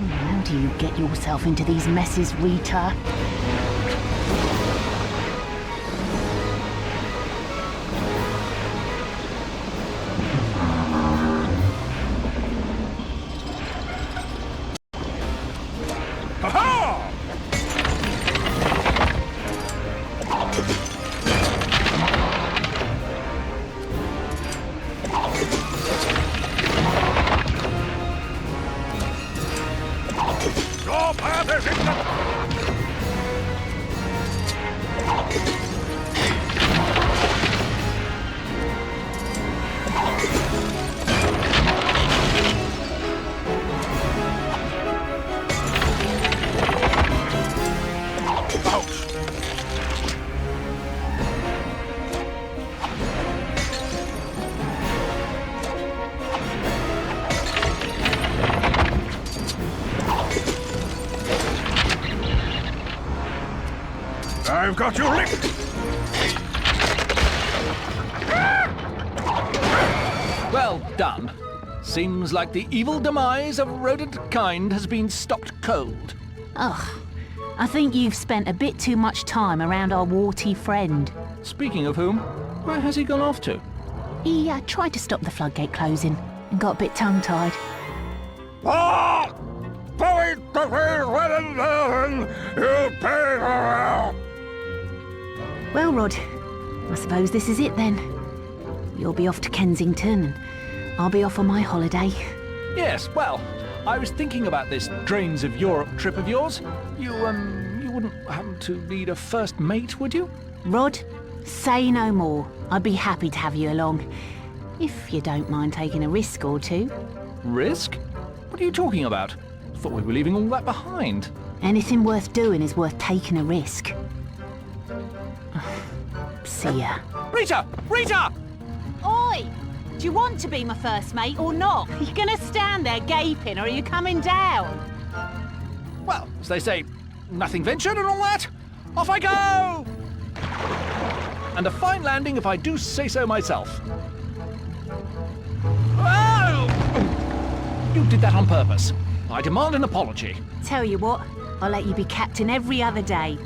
How do you get yourself into these messes, Rita? Ha-ha! Your path is in the... I've got you licked! Well done. Seems like the evil demise of rodent kind has been stopped cold. Ugh. I think you've spent a bit too much time around our warty friend. Speaking of whom, where has he gone off to? He tried to stop the floodgate closing and got a bit tongue-tied. Ah! Point the way when and you pay her. Well, Rod, I suppose this is it then. You'll be off to Kensington and I'll be off on my holiday. Yes, well, I was thinking about this Drains of Europe trip of yours. You wouldn't happen to need a first mate, would you? Rod, Say no more. I'd be happy to have you along. If you don't mind taking a risk or two. Risk? What are you talking about? I thought we were leaving all that behind. Anything worth doing is worth taking a risk. See ya. Rita! Rita! Oi! Do you want to be my first mate or not? Are you gonna stand there gaping or are you coming down? Well, as they say, nothing ventured and all that. Off I go! And a fine landing if I do say so myself. Oh! You did that on purpose. I demand an apology. Tell you what, I'll let you be captain every other day.